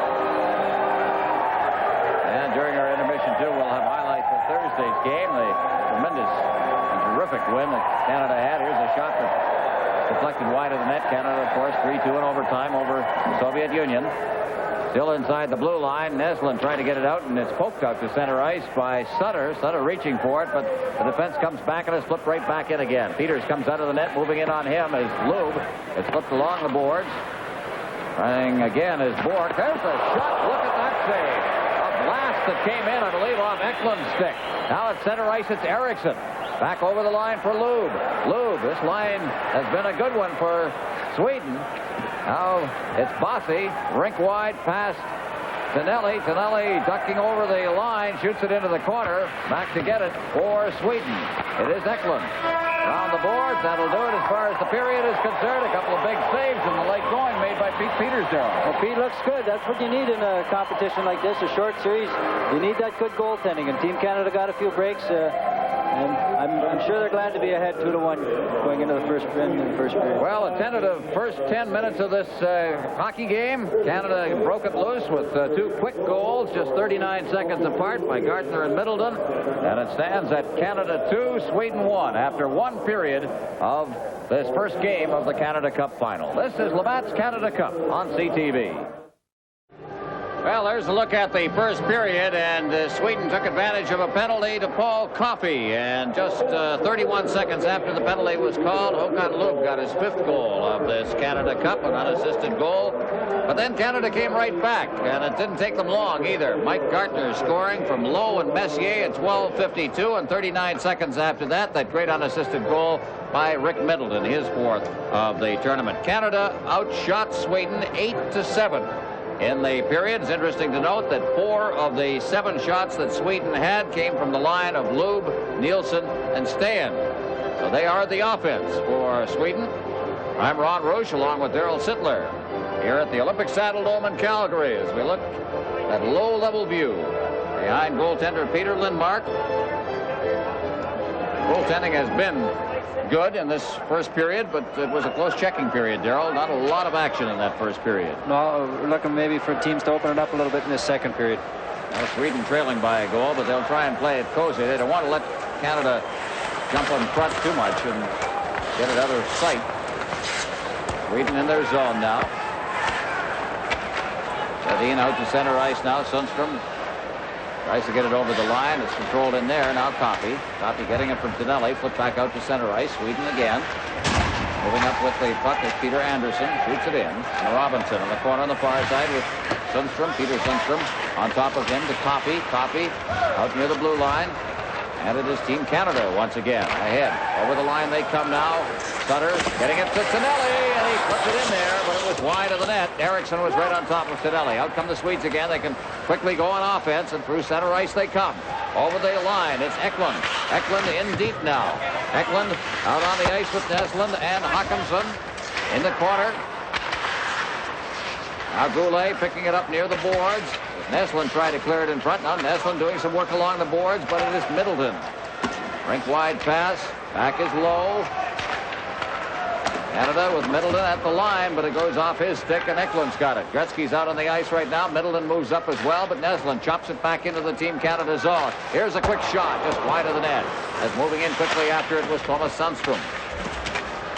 And during our intermission, too, we'll have highlights of Thursday's game. The tremendous and terrific win that Canada had. Here's a shot that's deflected wide of the net. Canada, of course, 3-2 in overtime over the Soviet Union. Still inside the blue line. Neslin trying to get it out, and it's poked out to center ice by Sutter. Sutter reaching for it, but the defense comes back and it's flipped right back in again. Peters comes out of the net, moving in on him as Lube. It's flipped along the boards. Trying again is Bork. There's a shot. Look at that save. A blast that came in, I believe, off Eklund's stick. Now at center ice, it's Eriksson. Back over the line for Lube. Lube, this line has been a good one for Sweden. Now it's Bossy, rink wide past Tonelli. Tonelli ducking over the line, shoots it into the corner. Back to get it for Sweden. It is Eklund. Around the boards, that'll do it as far as the period is concerned. A couple of big saves in the late going made by Pete Peters there. Well, Pete looks good. That's what you need in a competition like this, a short series. You need that good goaltending, and Team Canada got a few breaks. And I'm sure they're glad to be ahead 2-1 going into the first period. Well, a tentative first 10 minutes of this hockey game. Canada broke it loose with two quick goals, just 39 seconds apart by Gartner and Middleton. And it stands at Canada 2, Sweden 1 after one period of this first game of the Canada Cup final. This is Labatt's Canada Cup on CTV. Well, there's a look at the first period, and Sweden took advantage of a penalty to Paul Coffey. And just 31 seconds after the penalty was called, Håkan Loob got his 5th goal of this Canada Cup, an unassisted goal. But then Canada came right back, and it didn't take them long either. Mike Gartner scoring from Lowe and Messier at 12:52, and 39 seconds after that, that great unassisted goal by Rick Middleton, his 4th of the tournament. Canada outshot Sweden 8-7. In the period, it's interesting to note that 4 of the 7 shots that Sweden had came from the line of Lube, Nielsen, and Stan. So they are the offense for Sweden. I'm Ron Roche along with Darrell Sittler here at the Olympic Saddledome in Calgary as we look at low-level view behind goaltender Peter Lindmark. Goaltending has been good in this first period, but it was a close checking period, Darrell. Not a lot of action in that first period. No, we're looking maybe for teams to open it up a little bit in this second period. Well, Sweden trailing by a goal, but they'll try and play it cozy. They don't want to let Canada jump in front too much and get it out of sight. Sweden in their zone now. Sedin out to center ice now. Sundstrom tries to get it over the line. It's controlled in there. Now Coffey. Coffey getting it from Tonelli. Flip back out to center ice. Sweden again. Moving up with the puck is Peter Anderson. Shoots it in. And Robinson on the corner on the far side with Sundstrom. Peter Sundstrom on top of him to Coffey. Coffey out near the blue line. And it is Team Canada once again ahead. Over the line they come now. Sutter getting it to Tonelli, and he puts it in there, but it was wide of the net. Eriksson was right on top of Tonelli. Out come the Swedes again. They can quickly go on offense, and through center ice they come. Over the line, it's Eklund. Eklund in deep now. Eklund out on the ice with Neslin and Hawkinson in the corner. Now Goulet picking it up near the boards. Neslin tried to clear it in front. Now Neslin doing some work along the boards, but it is Middleton. Rink wide pass. Back is Lowe. Canada with Middleton at the line, but it goes off his stick, and Eklund's got it. Gretzky's out on the ice right now. Middleton moves up as well, but Neslin chops it back into the Team Canada zone. Here's a quick shot, just wide of the net. As moving in quickly after it was Thomas Sundstrom.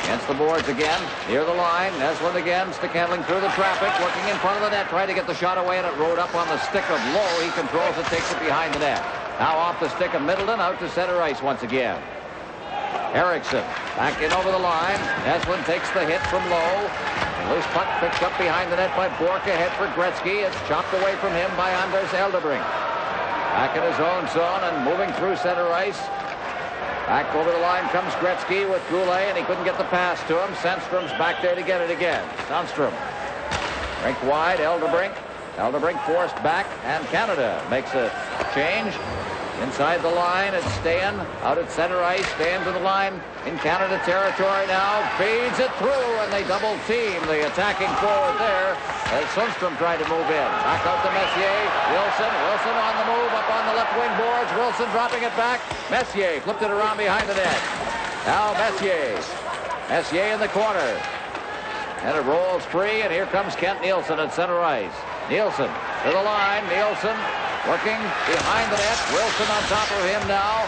Against the boards again, near the line. Neslin again, stick handling through the traffic, looking in front of the net, trying to get the shot away, and it rode up on the stick of Lowe. He controls it, takes it behind the net. Now off the stick of Middleton, out to center ice once again. Eriksson back in over the line. Neslin takes the hit from Lowe. Loose puck picked up behind the net by Bork, ahead for Gretzky. It's chopped away from him by Anders Eldebrink. Back in his own zone and moving through center ice. Back over the line comes Gretzky with Goulet, and he couldn't get the pass to him. Sandstrom's back there to get it again. Sandstrom. Rink wide, Eldebrink. Eldebrink forced back, and Canada makes a change. Inside the line, it's Stan out at center ice. Stan to the line in Canada territory now. Feeds it through, and they double team the attacking forward there as Sundstrom tried to move in. Back out to Messier. Wilson on the move up on the left wing boards. Wilson dropping it back. Messier flipped it around behind the net. Now Messier. Messier in the corner. And it rolls free, and here comes Kent Nielsen at center ice. Nielsen to the line. Nielsen working behind the net. Wilson on top of him now.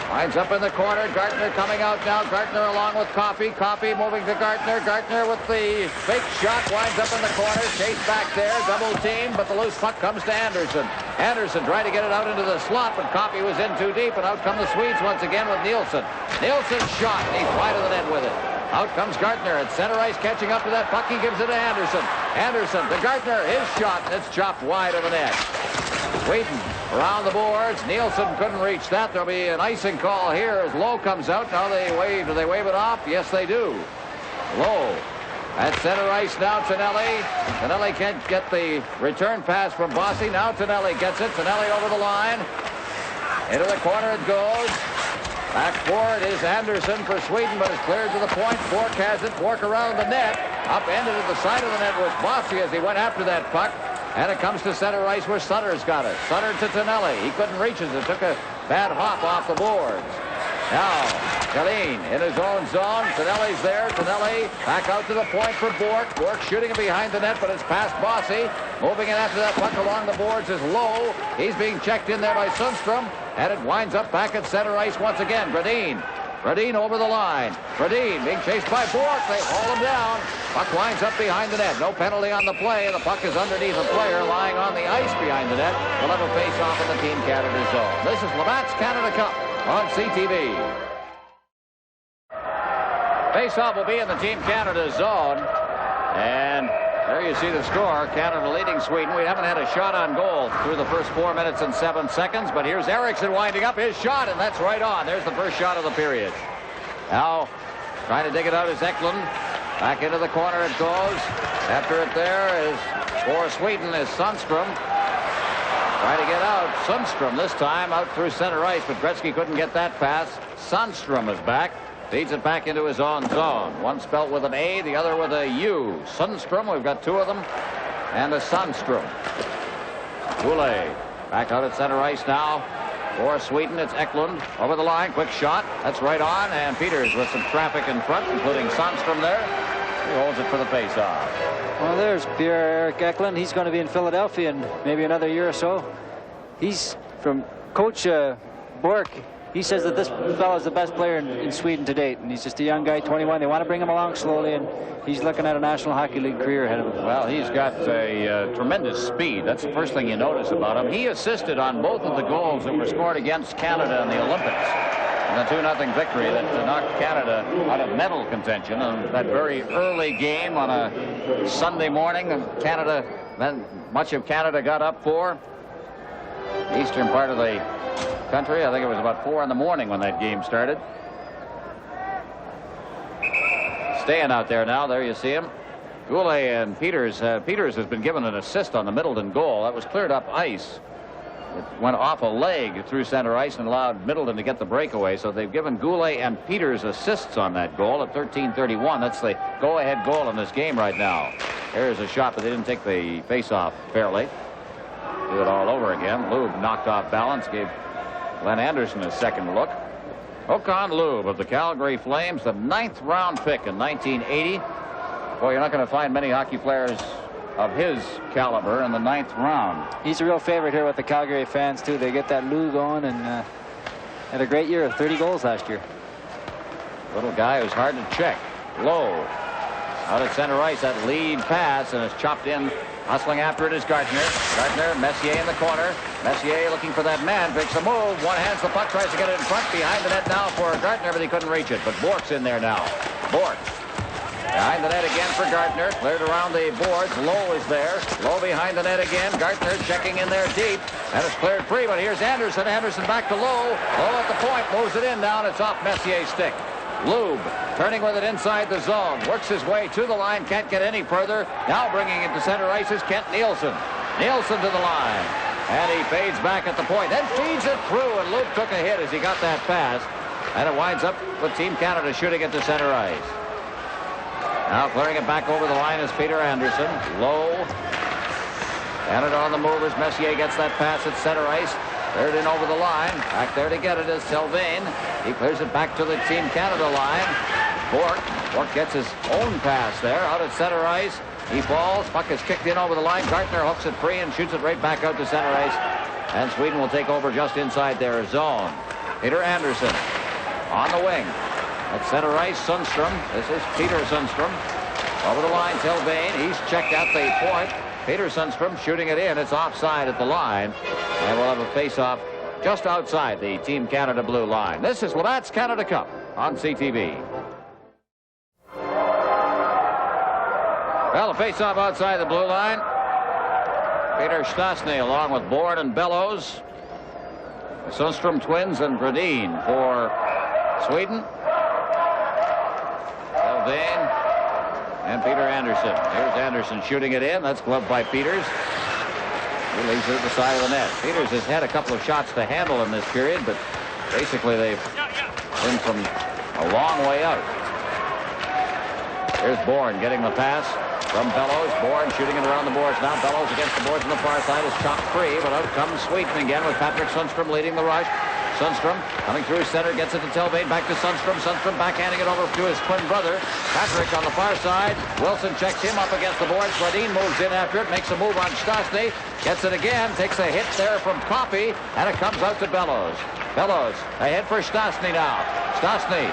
Winds up in the corner. Gartner coming out now. Gartner along with Coffey. Coffey moving to Gartner. Gartner with the fake shot. Winds up in the corner. Chase back there. Double team, but the loose puck comes to Anderson. Anderson trying to get it out into the slot, but Coffey was in too deep, and out come the Swedes once again with Nielsen. Nielsen's shot. He's wide of the net with it. Out comes Gartner at center ice, catching up to that puck. He gives it to Anderson. Anderson to Gartner. His shot, and it's chopped wide of the net. Sweden around the boards. Nielsen couldn't reach that. There'll be an icing call here as Lowe comes out. Now they wave. Do they wave it off? Yes, they do. Lowe at center ice now. Tonelli. Tonelli can't get the return pass from Bossy. Now Tonelli gets it. Tonelli over the line. Into the corner it goes. Back forward is Anderson for Sweden, but it's cleared to the point. Bork has it. Bork around the net. Upended at the side of the net was Bossy as he went after that puck. And it comes to center ice where Sutter's got it. Sutter to Tonelli. He couldn't reach it. It took a bad hop off the boards. Now, Kalin in his own zone. Tonelli's there. Tonelli back out to the point for Bork. Bork shooting it behind the net, but it's past Bossy. Moving in after that puck along the boards is Lowe. He's being checked in there by Sundstrom. And it winds up back at center ice once again. Gradin. Gradin over the line. Gradin being chased by Bork. They haul him down. Puck winds up behind the net. No penalty on the play. The puck is underneath a player lying on the ice behind the net. We'll have a face-off in the Team Canada zone. This is Labatt's Canada Cup on CTV. Face-off will be in the Team Canada zone. And there you see the score. Canada leading Sweden. We haven't had a shot on goal through the first 4 minutes and 7 seconds. But here's Eriksson winding up his shot, and that's right on. There's the first shot of the period. Now trying to dig it out is Eklund. Back into the corner it goes. After it there is for Sweden is Sundstrom. Trying to get out. Sundstrom this time out through center ice, but Gretzky couldn't get that pass. Sundstrom is back. Feeds it back into his own zone. One spelled with an A, the other with a U. Sundstrom, we've got two of them, and a Sundstrom. Goulet back out at center ice now. For Sweden, it's Eklund over the line. Quick shot. That's right on. And Peters with some traffic in front, including Sundstrom there. He holds it for the face-off. Well, there's Pierre-Eric Eklund. He's going to be in Philadelphia in maybe another year or so. He's from Coach Bork. He says that this fellow's the best player in Sweden to date, and he's just a young guy, 21. They want to bring him along slowly, and he's looking at a National Hockey League career ahead of him. Well, he's got a tremendous speed. That's the first thing you notice about him. He assisted on both of the goals that were scored against Canada in the Olympics. And the 2-0 victory that knocked Canada out of medal contention. And that very early game on a Sunday morning, Canada, much of Canada got up for. The eastern part of the country. I think it was about 4 in the morning when that game started. Staying out there now. There you see him. Goulet and Peters. Peters has been given an assist on the Middleton goal. That was cleared up ice. It went off a leg through center ice and allowed Middleton to get the breakaway. So they've given Goulet and Peters assists on that goal at 13:31. That's the go-ahead goal in this game right now. There's a shot, but they didn't take the face-off fairly. Do it all over again. Lube knocked off balance, gave Glenn Anderson a second look. Håkan Lube of the Calgary Flames, the 9th round pick in 1980. Boy, you're not going to find many hockey players of his caliber in the 9th round. He's a real favorite here with the Calgary fans, too. They get that Lou going, and had a great year of 30 goals last year. Little guy who's hard to check. Low. Out at center ice, that lead pass, and it's chopped in. Hustling after it is Gardner. Gardner, Messier in the corner. Messier looking for that man. Picks a move. One hands the puck, tries to get it in front. Behind the net now for Gardner, but he couldn't reach it. But Bork's in there now. Bork. Behind the net again for Gardner. Cleared around the boards. Lowe is there. Lowe behind the net again. Gardner checking in there deep. And it's cleared free, but here's Anderson. Anderson back to Lowe. Lowe at the point. Moves it in down. It's off Messier's stick. Lube turning with it inside the zone. Works his way to the line. Can't get any further. Now bringing it to center ice is Kent Nielsen. Nielsen to the line. And he fades back at the point. Then feeds it through. And Lube took a hit as he got that pass. And it winds up with Team Canada shooting it to center ice. Now clearing it back over the line is Peter Anderson. Low. Canada on the move as Messier gets that pass at center ice. Cleared in over the line. Back there to get it is Sylvain. He clears it back to the Team Canada line. Bork. Bork gets his own pass there out at center ice. He falls. Puck is kicked in over the line. Gardner hooks it free and shoots it right back out to center ice. And Sweden will take over just inside their zone. Peter Anderson on the wing. At center ice, Sundstrom. This is Peter Sundstrom. Over the line, Sylvain. He's checked at the point. Peter Sundstrom shooting it in. It's offside at the line. And we'll have a face-off just outside the Team Canada blue line. This is Labatt's Canada Cup on CTV. Well, a face-off outside the blue line. Peter Stastny along with Bourne and Bellows. The Sundstrom twins and Gradin for Sweden. Sylvain and Peter Anderson. Here's Anderson shooting it in. That's gloved by Peters. He leaves it at the side of the net. Peters has had a couple of shots to handle in this period, but basically they've been from a long way out. Here's Bourne getting the pass from Bellows. Bourne shooting it around the boards now. Bellows against the boards on the far side is chopped free, but out comes Sweden again with Patrick Sundstrom leading the rush. Sundstrom coming through center, gets it to Sylvain, back to Sundstrom. Sundstrom backhanding it over to his twin brother. Patrick on the far side. Wilson checks him up against the boards. Gladin moves in after it, makes a move on Stastny. Gets it again, takes a hit there from Coffey, and it comes out to Bellows. Bellows ahead for Stastny now. Stastny.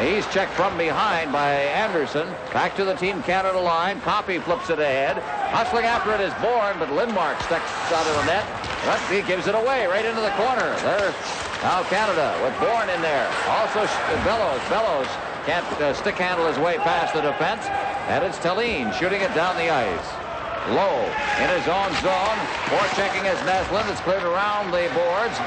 He's checked from behind by Anderson. Back to the Team Canada line. Coffey flips it ahead. Hustling after it is Bourne, but Lindmark sticks out of the net. But he gives it away right into the corner. There, now Canada with Bourne in there. Also Bellows. Bellows can't stick handle his way past the defense. And it's Tallene shooting it down the ice. Low in his own zone. Forechecking as Neslin. It's cleared around the boards.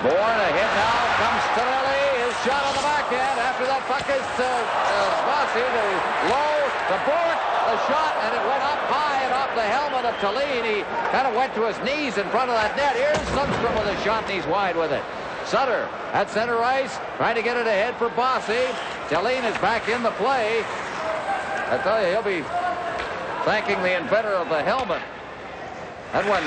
Bourne a hit now. Comes Tonelli. His shot on the backhand. After that puck is Bossy to Low to Bork. The shot, and it went up high and off the helmet of Tallene. He kind of went to his knees in front of that net. Here's Sundstrom with a shot, and he's wide with it. Sutter at center ice, trying to get it ahead for Bossy. Tallene is back in the play. I tell you, he'll be thanking the inventor of the helmet. That one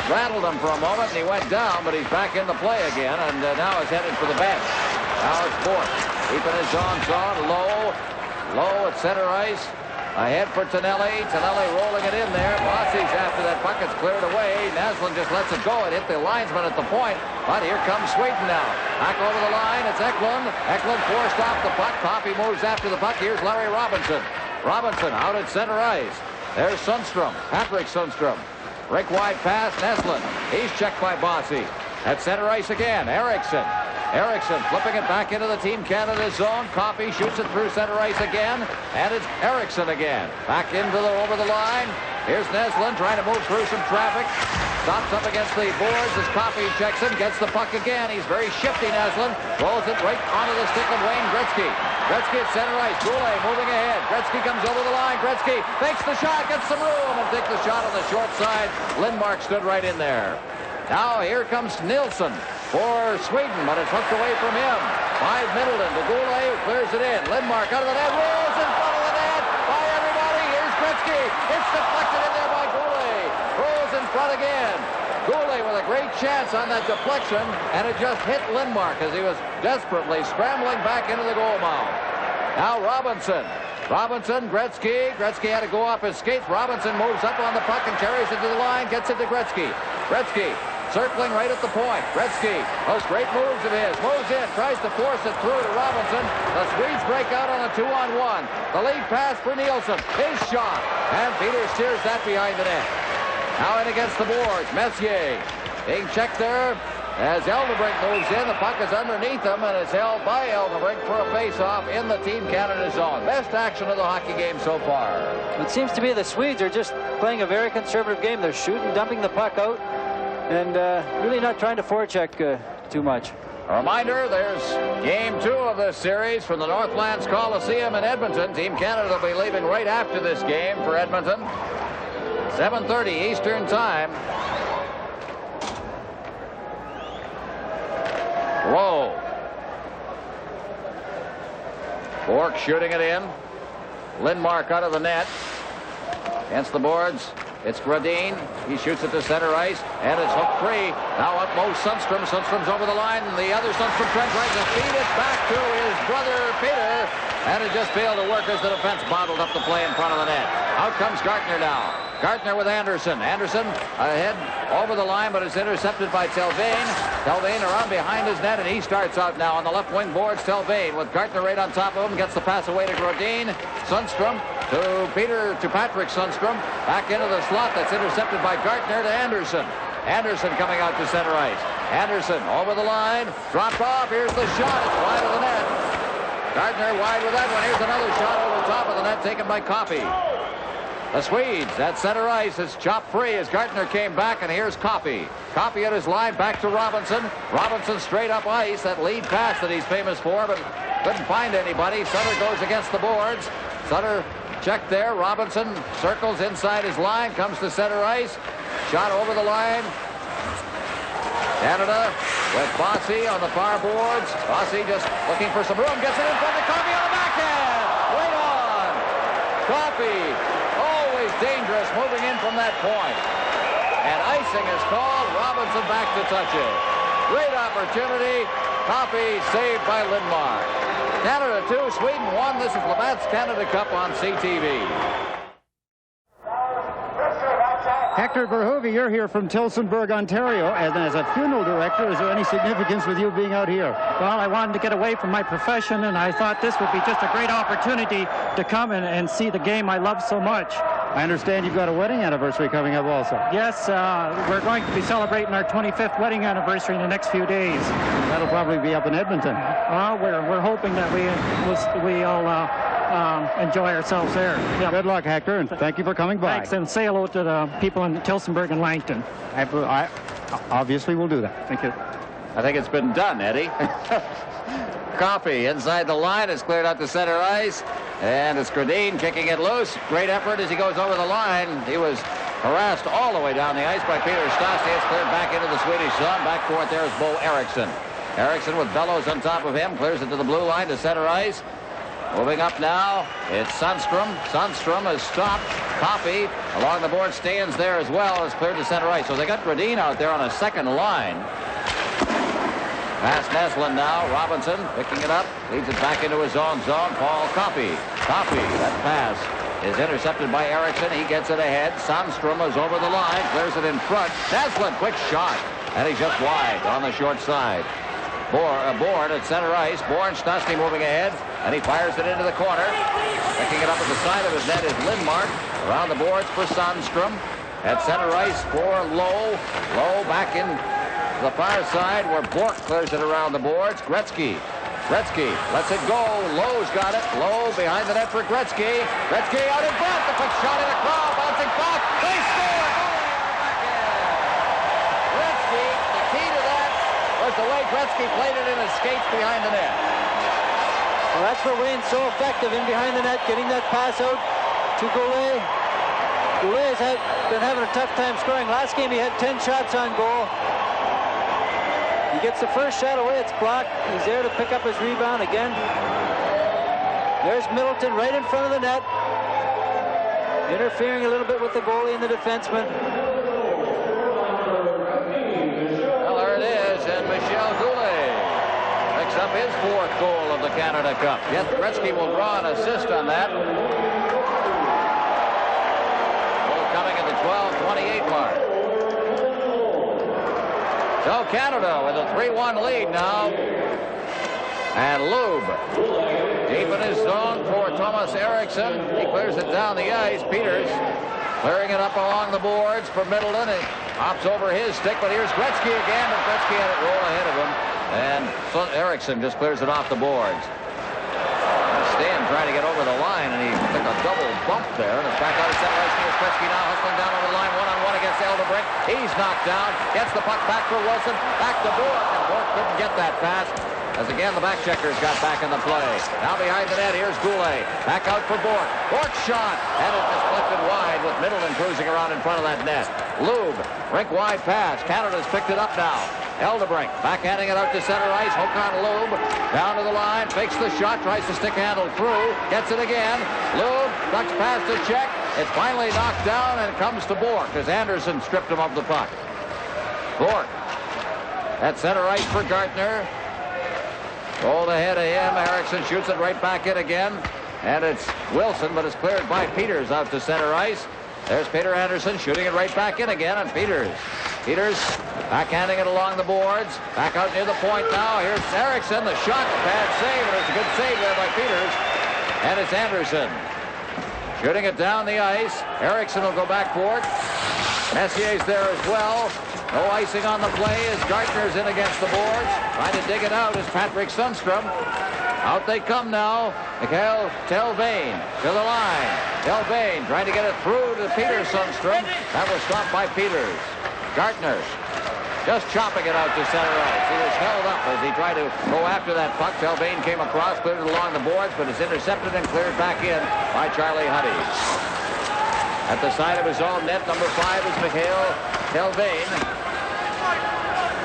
rattled him for a moment, and he went down, but he's back in the play again, and now is headed for the bench. Now it's Bork, keeping his own zone. Low at center ice. Ahead for Tonelli. Tonelli rolling it in there. Bossy's after that puck. It's cleared away. Naslund just lets it go. It hit the linesman at the point. But here comes Sweden now. Back over the line. It's Eklund. Eklund forced off the puck. Coffey moves after the puck. Here's Larry Robinson. Robinson out at center ice. There's Sundstrom. Patrick Sundstrom. Break wide pass. Neslin. He's checked by Bossy. At center ice again. Eriksson. Eriksson flipping it back into the Team Canada zone. Coffey shoots it through center ice again. And it's Eriksson again. Back into the over the line. Here's Neslin trying to move through some traffic. Stops up against the boards as Coffey checks him. Gets the puck again. He's very shifty, Neslin. Rolls it right onto the stick of Wayne Gretzky. Gretzky at center ice. Goulet moving ahead. Gretzky comes over the line. Gretzky fakes the shot. Gets some room and takes the shot on the short side. Lindmark stood right in there. Now here comes Nilsson for Sweden, but it's hooked away from him. By Middleton to Goulet, who clears it in. Lindmark out of the net, rolls in front of the net by everybody. Here's Gretzky. It's deflected in there by Goulet. Rolls in front again. Goulet with a great chance on that deflection, and it just hit Lindmark as he was desperately scrambling back into the goal mouth. Now Robinson. Robinson, Gretzky. Gretzky had to go off his skates. Robinson moves up on the puck and carries it to the line, gets it to Gretzky. Gretzky circling right at the point. Gretzky, those great moves of his, moves in, tries to force it through to Robinson. The Swedes break out on a 2-on-1. The lead pass for Nielsen. His shot, and Peter steers that behind the net. Now in against the boards. Messier being checked there as Eldebrink moves in. The puck is underneath him, and it's held by Eldebrink for a face-off in the Team Canada zone. Best action of the hockey game so far. It seems to me the Swedes are just playing a very conservative game. They're shooting, dumping the puck out, and really not trying to forecheck too much. A reminder, there's game 2 of this series from the Northlands Coliseum in Edmonton. Team Canada will be leaving right after this game for Edmonton. 7:30 Eastern Time. Low. Bork shooting it in. Lindmark out of the net. Against the boards, it's Gradin. He shoots it to center ice, and it's hooked free. Now up Mo Sundstrom. Sundstrom's over the line, and the other Sundstrom tries to feed it back to his brother Peter, and it just failed to work as the defense bottled up the play in front of the net. Out comes Gartner now. Gartner with Anderson. Anderson ahead over the line, but it's intercepted by Telvain. Telvain around behind his net, and he starts out now on the left wing boards. Telvain with Gartner right on top of him, gets the pass away to Grodin. Sundstrom to Patrick Sundstrom. Back into the slot, that's intercepted by Gartner to Anderson. Anderson coming out to center ice. Anderson over the line, dropped off. Here's the shot. It's wide of the net. Gardner wide with that one. Here's another shot over top of the net taken by Coffey. The Swedes at center ice is chopped free as Gartner came back, and here's Coffey. Coffey at his line, back to Robinson. Robinson straight up ice, that lead pass that he's famous for, but couldn't find anybody. Sutter goes against the boards. Sutter checked there. Robinson circles inside his line, comes to center ice. Shot over the line. Canada with Bossy on the far boards. Bossy just looking for some room, gets it in front of Coffey on the backhand. Right on. Coffey. Dangerous moving in from that point. And icing is called. Robinson back to touch it. Great opportunity. Coffey saved by Lindmark. Canada 2, Sweden 1. This is Labatt's Canada Cup on CTV. Hector Verhoeven, you're here from Tillsonburg, Ontario, and as a funeral director, is there any significance with you being out here? Well, I wanted to get away from my profession, and I thought this would be just a great opportunity to come and see the game I love so much. I understand you've got a wedding anniversary coming up also. Yes, we're going to be celebrating our 25th wedding anniversary in the next few days. That'll probably be up in Edmonton. Well, we're hoping that we'll enjoy ourselves there. Yep. Good luck, Hector, and thank you for coming by. Thanks, and say hello to the people in Tillsonburg and Langton. I obviously will do that. Thank you. I think it's been done, Eddie. Coffey inside the line is cleared out to center ice, and it's Gradin kicking it loose. Great effort as he goes over the line. He was harassed all the way down the ice by Peter Stastny. It's cleared back into the Swedish zone. Back for it there is Bo Eriksson. Eriksson with Bellows on top of him, clears it to the blue line to center ice. Moving up now, it's Sundstrom. Sundstrom is stopped. Coffey along the board stands there as well. It's cleared to center ice. So they got Gradin out there on a second line. Past Neslin now. Robinson picking it up. Leads it back into his own zone. Paul Coffey. Coffey, that pass is intercepted by Eriksson. He gets it ahead. Sundstrom is over the line. Clears it in front. Neslin, quick shot. And he's just wide on the short side. Bourne at center ice. Bourne, Stastny moving ahead, and he fires it into the corner. Picking it up at the side of his net is Lindmark. Around the boards for Sundstrom. At center ice for Lowe. Lowe back in the far side where Bork clears it around the boards. Gretzky lets it go. Lowe's got it. Lowe behind the net for Gretzky. Gretzky out in front. The quick shot in the crowd. Bouncing back. They score. Gretzky, the key to that was the way Gretzky played it in his skates behind the net. Well, that's where Wayne's so effective in behind the net, getting that pass out to Goulet. Goulet has been having a tough time scoring. Last game he had 10 shots on goal. He gets the first shot away, it's blocked. He's there to pick up his rebound again. There's Middleton right in front of the net, interfering a little bit with the goalie and the defenseman. Well, there it is, and Michel Goulet picks up his 4th goal of the Canada Cup. Yes, Gretzky will draw an assist on that. Goal coming at the 12:28 mark. So Canada with a 3-1 lead now. And Lube deep in his zone for Thomas Eriksson. He clears it down the ice. Peters clearing it up along the boards for Middleton. He hops over his stick, but here's Gretzky again, and Gretzky had it roll ahead of him. And Eriksson just clears it off the boards. Stan trying to get over the line, and he took a double bump there, and it's back out of center ice. Here's Gretzky now hustling down over the line, one-on-one against Eldebrink. He's knocked down, gets the puck back for Wilson, back to Bourque, and Bourque couldn't get that pass. As again, the back checkers got back in the play. Now behind the net, here's Goulet. Back out for Bourque. Bourque shot, and it deflected wide with Middleton cruising around in front of that net. Lube, rink-wide pass. Canada's picked it up now. Eldebrink backhanding it out to center ice. Håkan Lube down to the line, fakes the shot, tries to stick handle through, gets it again. Lube ducks past the check. It's finally knocked down and comes to Bourque as Anderson stripped him of the puck. Bourque at center ice for Gartner. Rolled ahead of him. Eriksson shoots it right back in again. And it's Wilson, but it's cleared by Peters out to center ice. There's Peter Anderson shooting it right back in again, and Peters backhanding it along the boards. Back out near the point now. Here's Eriksson. The shot, bad save, and it's a good save there by Peters. And it's Anderson shooting it down the ice. Eriksson will go back for it. Messier's there as well. No icing on the play as Gartner's in against the boards. Trying to dig it out is Patrick Sundstrom. Out they come now. Mikhail Telvain to the line. Telvain trying to get it through to Peter Sundstrom. That was stopped by Peters. Gartner just chopping it out to center ice. He was held up as he tried to go after that puck. Telvain came across, cleared it along the boards, but it's intercepted and cleared back in by Charlie Huddy. At the side of his own net, number 5 is Mikhail Telvain.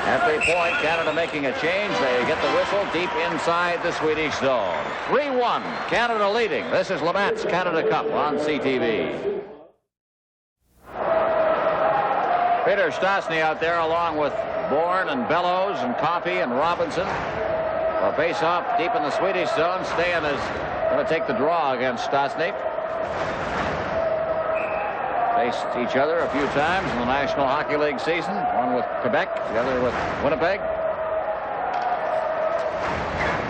At the point, Canada making a change. They get the whistle deep inside the Swedish zone. 3-1, Canada leading. This is Labatt's Canada Cup on CTV. Peter Stastny out there along with Bourne and Bellows and Coffey and Robinson. A face-off deep in the Swedish zone. Stan is going to take the draw against Stastny. Faced each other a few times in the National Hockey League season. One with Quebec, the other with Winnipeg.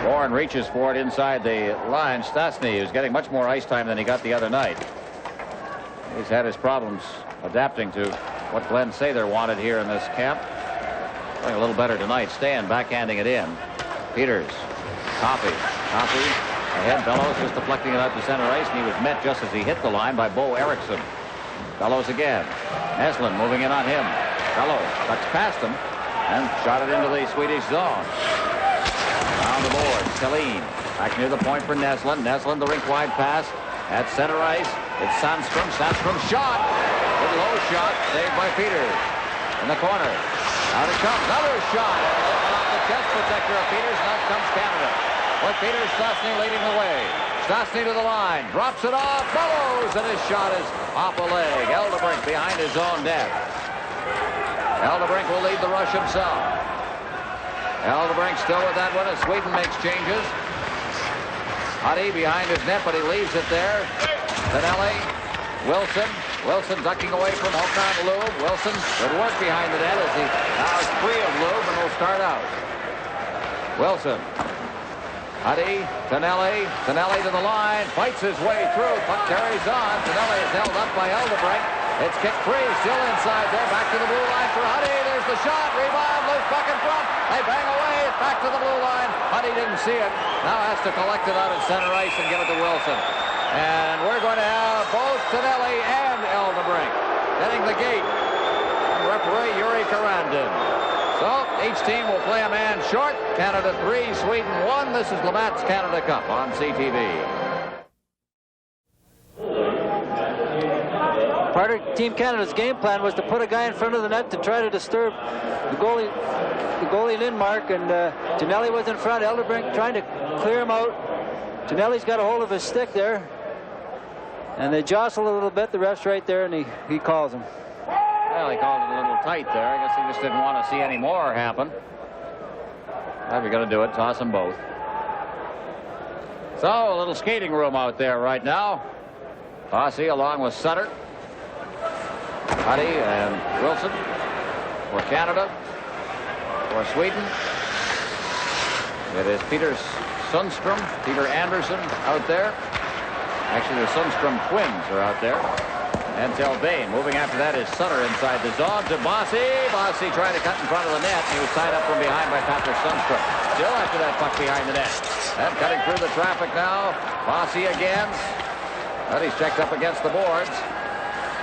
Bourne reaches for it inside the line. Stastny is getting much more ice time than he got the other night. He's had his problems adapting to what Glenn Sather wanted here in this camp. Playing a little better tonight. Stan backhanding it in. Peters. Coffey ahead. Bellows just deflecting it out to center ice, and he was met just as he hit the line by Bo Eriksson. Bellows again. Neslin moving in on him. Bellows cuts past him and shot it into the Swedish zone. Down the board. Selin back near the point for Neslin. Neslin the rink-wide pass at center ice. It's Sandstrom. Sandstrom shot. Good low shot saved by Peters. In the corner. Out it comes. Another shot. Off the chest protector of Peters. Now comes Canada. With Peters, Stastny leading the way. Stastny to the line, drops it off, Bellows, and his shot is off a leg. Eldebrink behind his own net. Eldebrink will lead the rush himself. Eldebrink still with that one as Sweden makes changes. Huddy behind his net, but he leaves it there. Pinelli, Wilson ducking away from Håkan Lube. Wilson, good work behind the net as he now is free of Lube and will start out. Wilson. Huddy, Pinelli to the line, fights his way through, puck carries on. Pinelli is held up by Eldebrink. It's kicked free, still inside there, back to the blue line for Huddy. There's the shot, rebound, loose puck in front. They bang away, it's back to the blue line. Huddy didn't see it, now has to collect it out at center ice and give it to Wilson. And we're going to have both Pinelli and Eldebrink heading the gate. Referee Yuri Karandin. So each team will play a man short. Canada 3, Sweden 1. This is Labatt's Canada Cup on CTV. Part of Team Canada's game plan was to put a guy in front of the net to try to disturb the goalie Lindmark, and Tonelli was in front. Eldebrink trying to clear him out. Tonelli's got a hold of his stick there, and they jostle a little bit. The ref's right there, and he calls him. Well, he called it a little tight there. I guess he just didn't want to see any more happen. Now we're going to do it. Toss them both. So a little skating room out there right now. Fossey along with Sutter. Huddy and Wilson for Canada. For Sweden, it is Peter Sundstrom, Peter Anderson out there. Actually, the Sundstrom twins are out there. And Telvain. Moving after that is Sutter inside the zone to Bossy. Bossy trying to cut in front of the net. He was tied up from behind by Patrick Sundstrom. Still after that puck behind the net. And cutting through the traffic now. Bossy again. But he's checked up against the boards.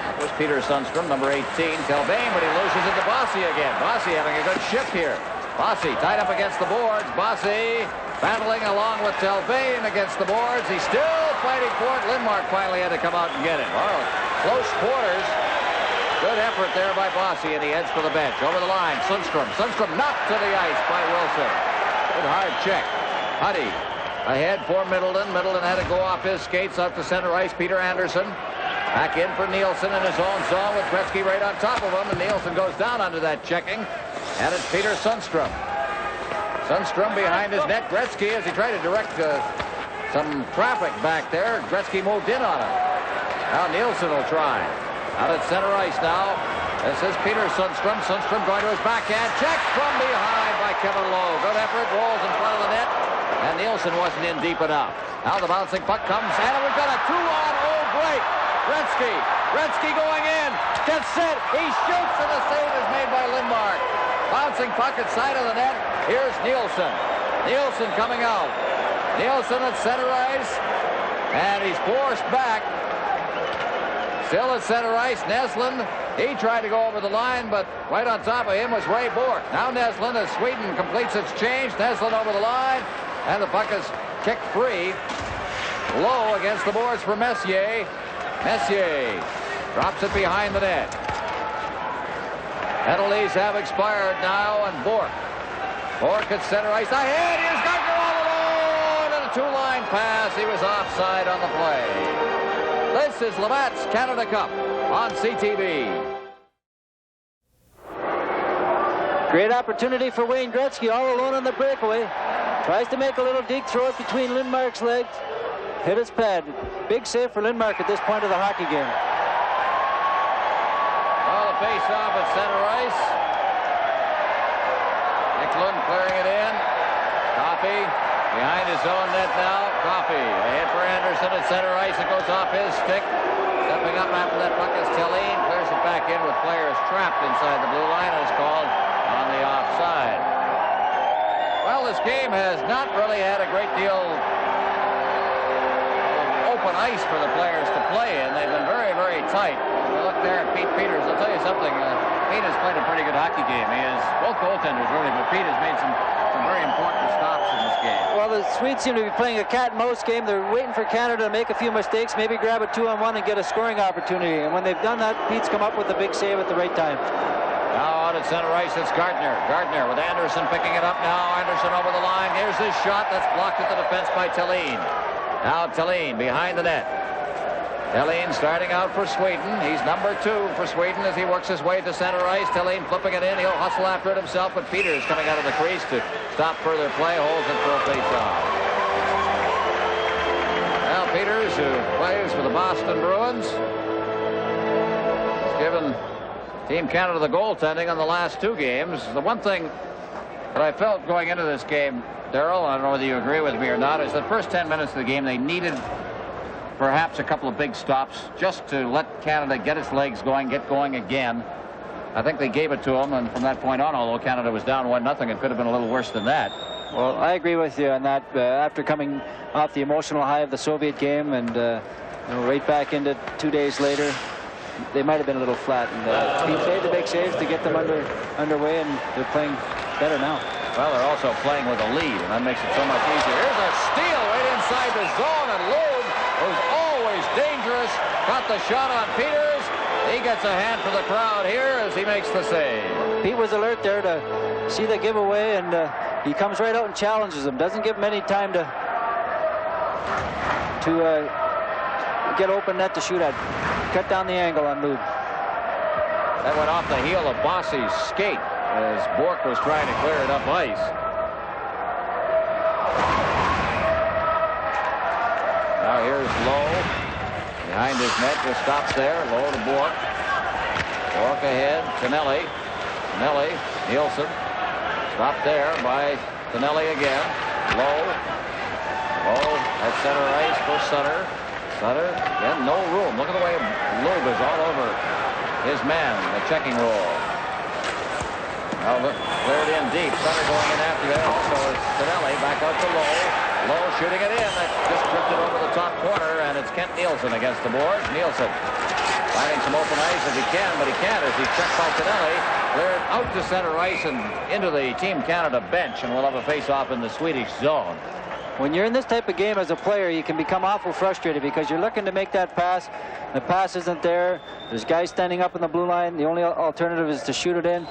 That was Peter Sundstrom, number 18. Telvain, but he loses it to Bossy again. Bossy having a good shift here. Bossy tied up against the boards. Bossy battling along with Telvain against the boards. He's still fighting for it. Lindmark finally had to come out and get it. Well, close quarters. Good effort there by Bossy, and he heads for the bench. Over the line, Sundstrom. Sundstrom knocked to the ice by Wilson. Good hard check. Huddy ahead for Middleton. Middleton had to go off his skates out to center ice. Peter Anderson back in for Nielsen in his own zone with Gretzky right on top of him, and Nielsen goes down under that checking. And it's Peter Sundstrom. Sundstrom behind his net. Gretzky, as he tried to direct some traffic back there, Gretzky moved in on him. Now Nielsen will try. Out at center ice now. This is Peter Sundstrom. Sundstrom going to his backhand. Check from behind by Kevin Lowe. Good effort. Rolls in front of the net. And Nielsen wasn't in deep enough. Now the bouncing puck comes. And we've got a 2-on break. Gretzky. Gretzky going in. Gets set. He shoots, and the save is made by Lindmark. Bouncing puck at side of the net. Here's Nielsen. Nielsen coming out. Nielsen at center ice. And he's forced back. Still at center ice. Neslin. He tried to go over the line, but right on top of him was Ray Bourque. Now Neslin, as Sweden completes its change. Neslin over the line. And the puck is kicked free. Low against the boards for Messier. Messier drops it behind the net. Penalties have expired now, and Bourque. Bourque at center ice. Ahead, here's Gardner all alone, and a two-line pass. He was offside on the play. This is Labatt's Canada Cup on CTV. Great opportunity for Wayne Gretzky, all alone on the breakaway. Tries to make a little dig, throw it between Lindmark's legs. Hit his pad. Big save for Lindmark at this point of the hockey game. Well, the face-off at center ice. Nicklin clearing it in. Coffey behind his own net now. Coffey ahead for Anderson at center ice. It goes off his stick. Stepping up after that puck is Tillene. Clears it back in with players trapped inside the blue line, and is called on the offside. Well, this game has not really had a great deal of open ice for the players to play in. They've been very, very tight. You look there at Pete Peters. I'll tell you something. Pete has played a pretty good hockey game. He has both goaltenders really, but Pete has made some very important stops in this game. Well, the Swedes seem to be playing a cat and mouse game. They're waiting for Canada to make a few mistakes, maybe grab a 2-on-1 and get a scoring opportunity. And when they've done that, Pete's come up with a big save at the right time. Now out at center ice, it's Gardner. Gardner with Anderson picking it up now. Anderson over the line. Here's his shot. That's blocked at the defense by Tillene. Now Tillene behind the net. Tillene starting out for Sweden. He's number 2 for Sweden as he works his way to center ice. Tillene flipping it in. He'll hustle after it himself, but Peters coming out of the crease to stop further play. Holds it for a face-off. Now Peters, who plays for the Boston Bruins, has given Team Canada the goaltending on the last 2 games. The one thing that I felt going into this game, Darryl, I don't know whether you agree with me or not, is the first 10 minutes of the game they needed perhaps a couple of big stops just to let Canada get its legs going, get going again. I think they gave it to them, and from that point on, although Canada was down 1-0, it could have been a little worse than that. Well, I agree with you on that. After coming off the emotional high of the Soviet game and right back into 2 days later, they might have been a little flat. And he made the big saves to get them underway, and they're playing better now. Well, they're also playing with a lead, and that makes it so much easier. Here's a steal right inside the zone, and Loeb, who's always dangerous, got the shot on Peters. He gets a hand for the crowd here as he makes the save. Pete was alert there to see the giveaway, and he comes right out and challenges him. Doesn't give him any time to get open net to shoot at. Cut down the angle on Loeb. That went off the heel of Bossy's skate as Bourque was trying to clear it up ice. Now here's Lowe behind his net, just stops there. Lowe to Bourque. Bourque ahead to Nelly. Nelly, Nielsen. Stopped there by Tonelli again. Low at center ice for Sutter. Sutter, again, no room. Look at the way Loeb is all over his man, the checking roll. Now look, cleared in deep. Sutter going in after that. Also is Tonelli back out to Low. Low shooting it in. That just drifted over the top corner, and it's Kent Nielsen against the boards. Nielsen finding some open ice if he can, but he can't as he's checked by Tonelli. Cleared out to center ice and into the Team Canada bench, and we'll have a face-off in the Swedish zone. When you're in this type of game as a player, you can become awful frustrated because you're looking to make that pass. The pass isn't there. There's guys standing up in the blue line. The only alternative is to shoot it in.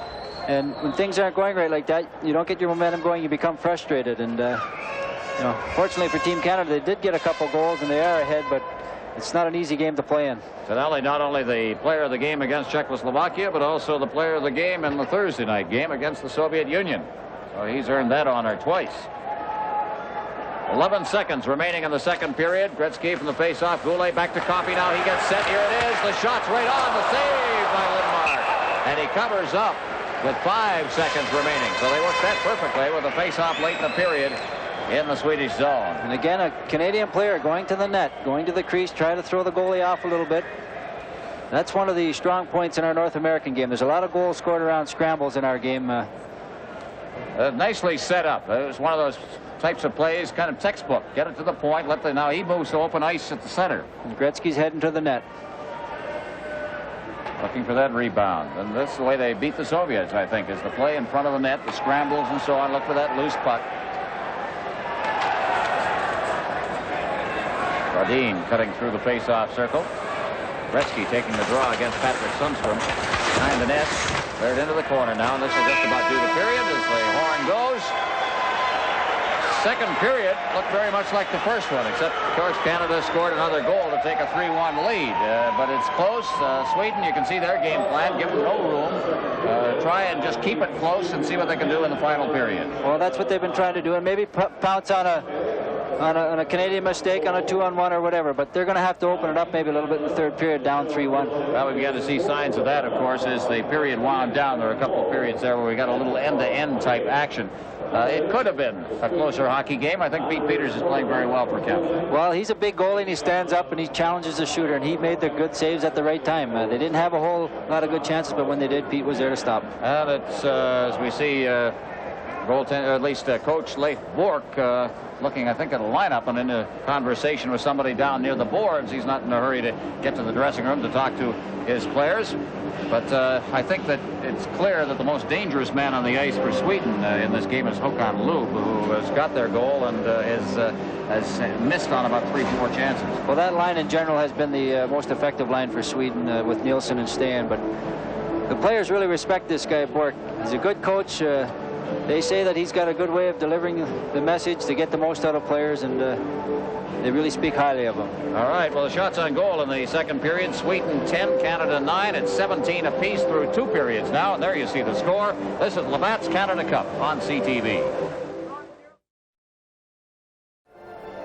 And when things aren't going right like that, you don't get your momentum going, you become frustrated. And, fortunately for Team Canada, they did get a couple goals and they are ahead, but it's not an easy game to play in. Tonelli, not only the player of the game against Czechoslovakia, but also the player of the game in the Thursday night game against the Soviet Union. So he's earned that honor twice. 11 seconds remaining in the second period. Gretzky from the face-off. Goulet back to Coffey now. He gets set. Here it is. The shot's right on. The save by Lindmark. And he covers up with 5 seconds remaining. So they worked that perfectly with a face-off late in the period in the Swedish zone. And again, a Canadian player going to the net, going to the crease, trying to throw the goalie off a little bit. That's one of the strong points in our North American game. There's a lot of goals scored around scrambles in our game. Nicely set up. It was one of those types of plays, kind of textbook. Get it to the point. Now he moves to open ice at the center. And Gretzky's heading to the net. Looking for that rebound. And that's the way they beat the Soviets, I think, is the play in front of the net, the scrambles and so on. Look for that loose puck. Radin cutting through the face-off circle. Gretzky taking the draw against Patrick Sundstrom. Behind the net. Cleared into the corner now, and this will just about do the period as the horn goes. Second period looked very much like the first one, except, of course, Canada scored another goal to take a 3-1 lead. But it's close. Sweden, you can see their game plan. Give them no room. Try and just keep it close and see what they can do in the final period. Well, that's what they've been trying to do, and maybe pounce on a Canadian mistake on a 2-on-1 or whatever, but they're going to have to open it up maybe a little bit in the third period, down 3-1. Well, we began to see signs of that, of course, as the period wound down. There were a couple of periods there where we got a little end-to-end type action. It could have been a closer hockey game. I think Pete Peters is playing very well for Canada. Well, he's a big goalie, and he stands up and he challenges the shooter, and he made the good saves at the right time. They didn't have a whole lot of good chances, but when they did, Pete was there to stop. And it's, as we see, goaltender, or at least Coach Leif Bourque looking, I think, at a lineup and in a conversation with somebody down near the boards. He's not in a hurry to get to the dressing room to talk to his players. But I think that it's clear that the most dangerous man on the ice for Sweden in this game is Håkan Loob, who has got their goal and has missed on about 3-4 chances. Well, that line in general has been the most effective line for Sweden with Nielsen and Stan. But the players really respect this guy, Bourque. He's a good coach. They say that he's got a good way of delivering the message to get the most out of players, and they really speak highly of him. All right, well, the shots on goal in the second period, Sweden 10, Canada 9. It's 17 apiece through 2 periods now, and there you see the score. This is Labatt's Canada Cup on CTV.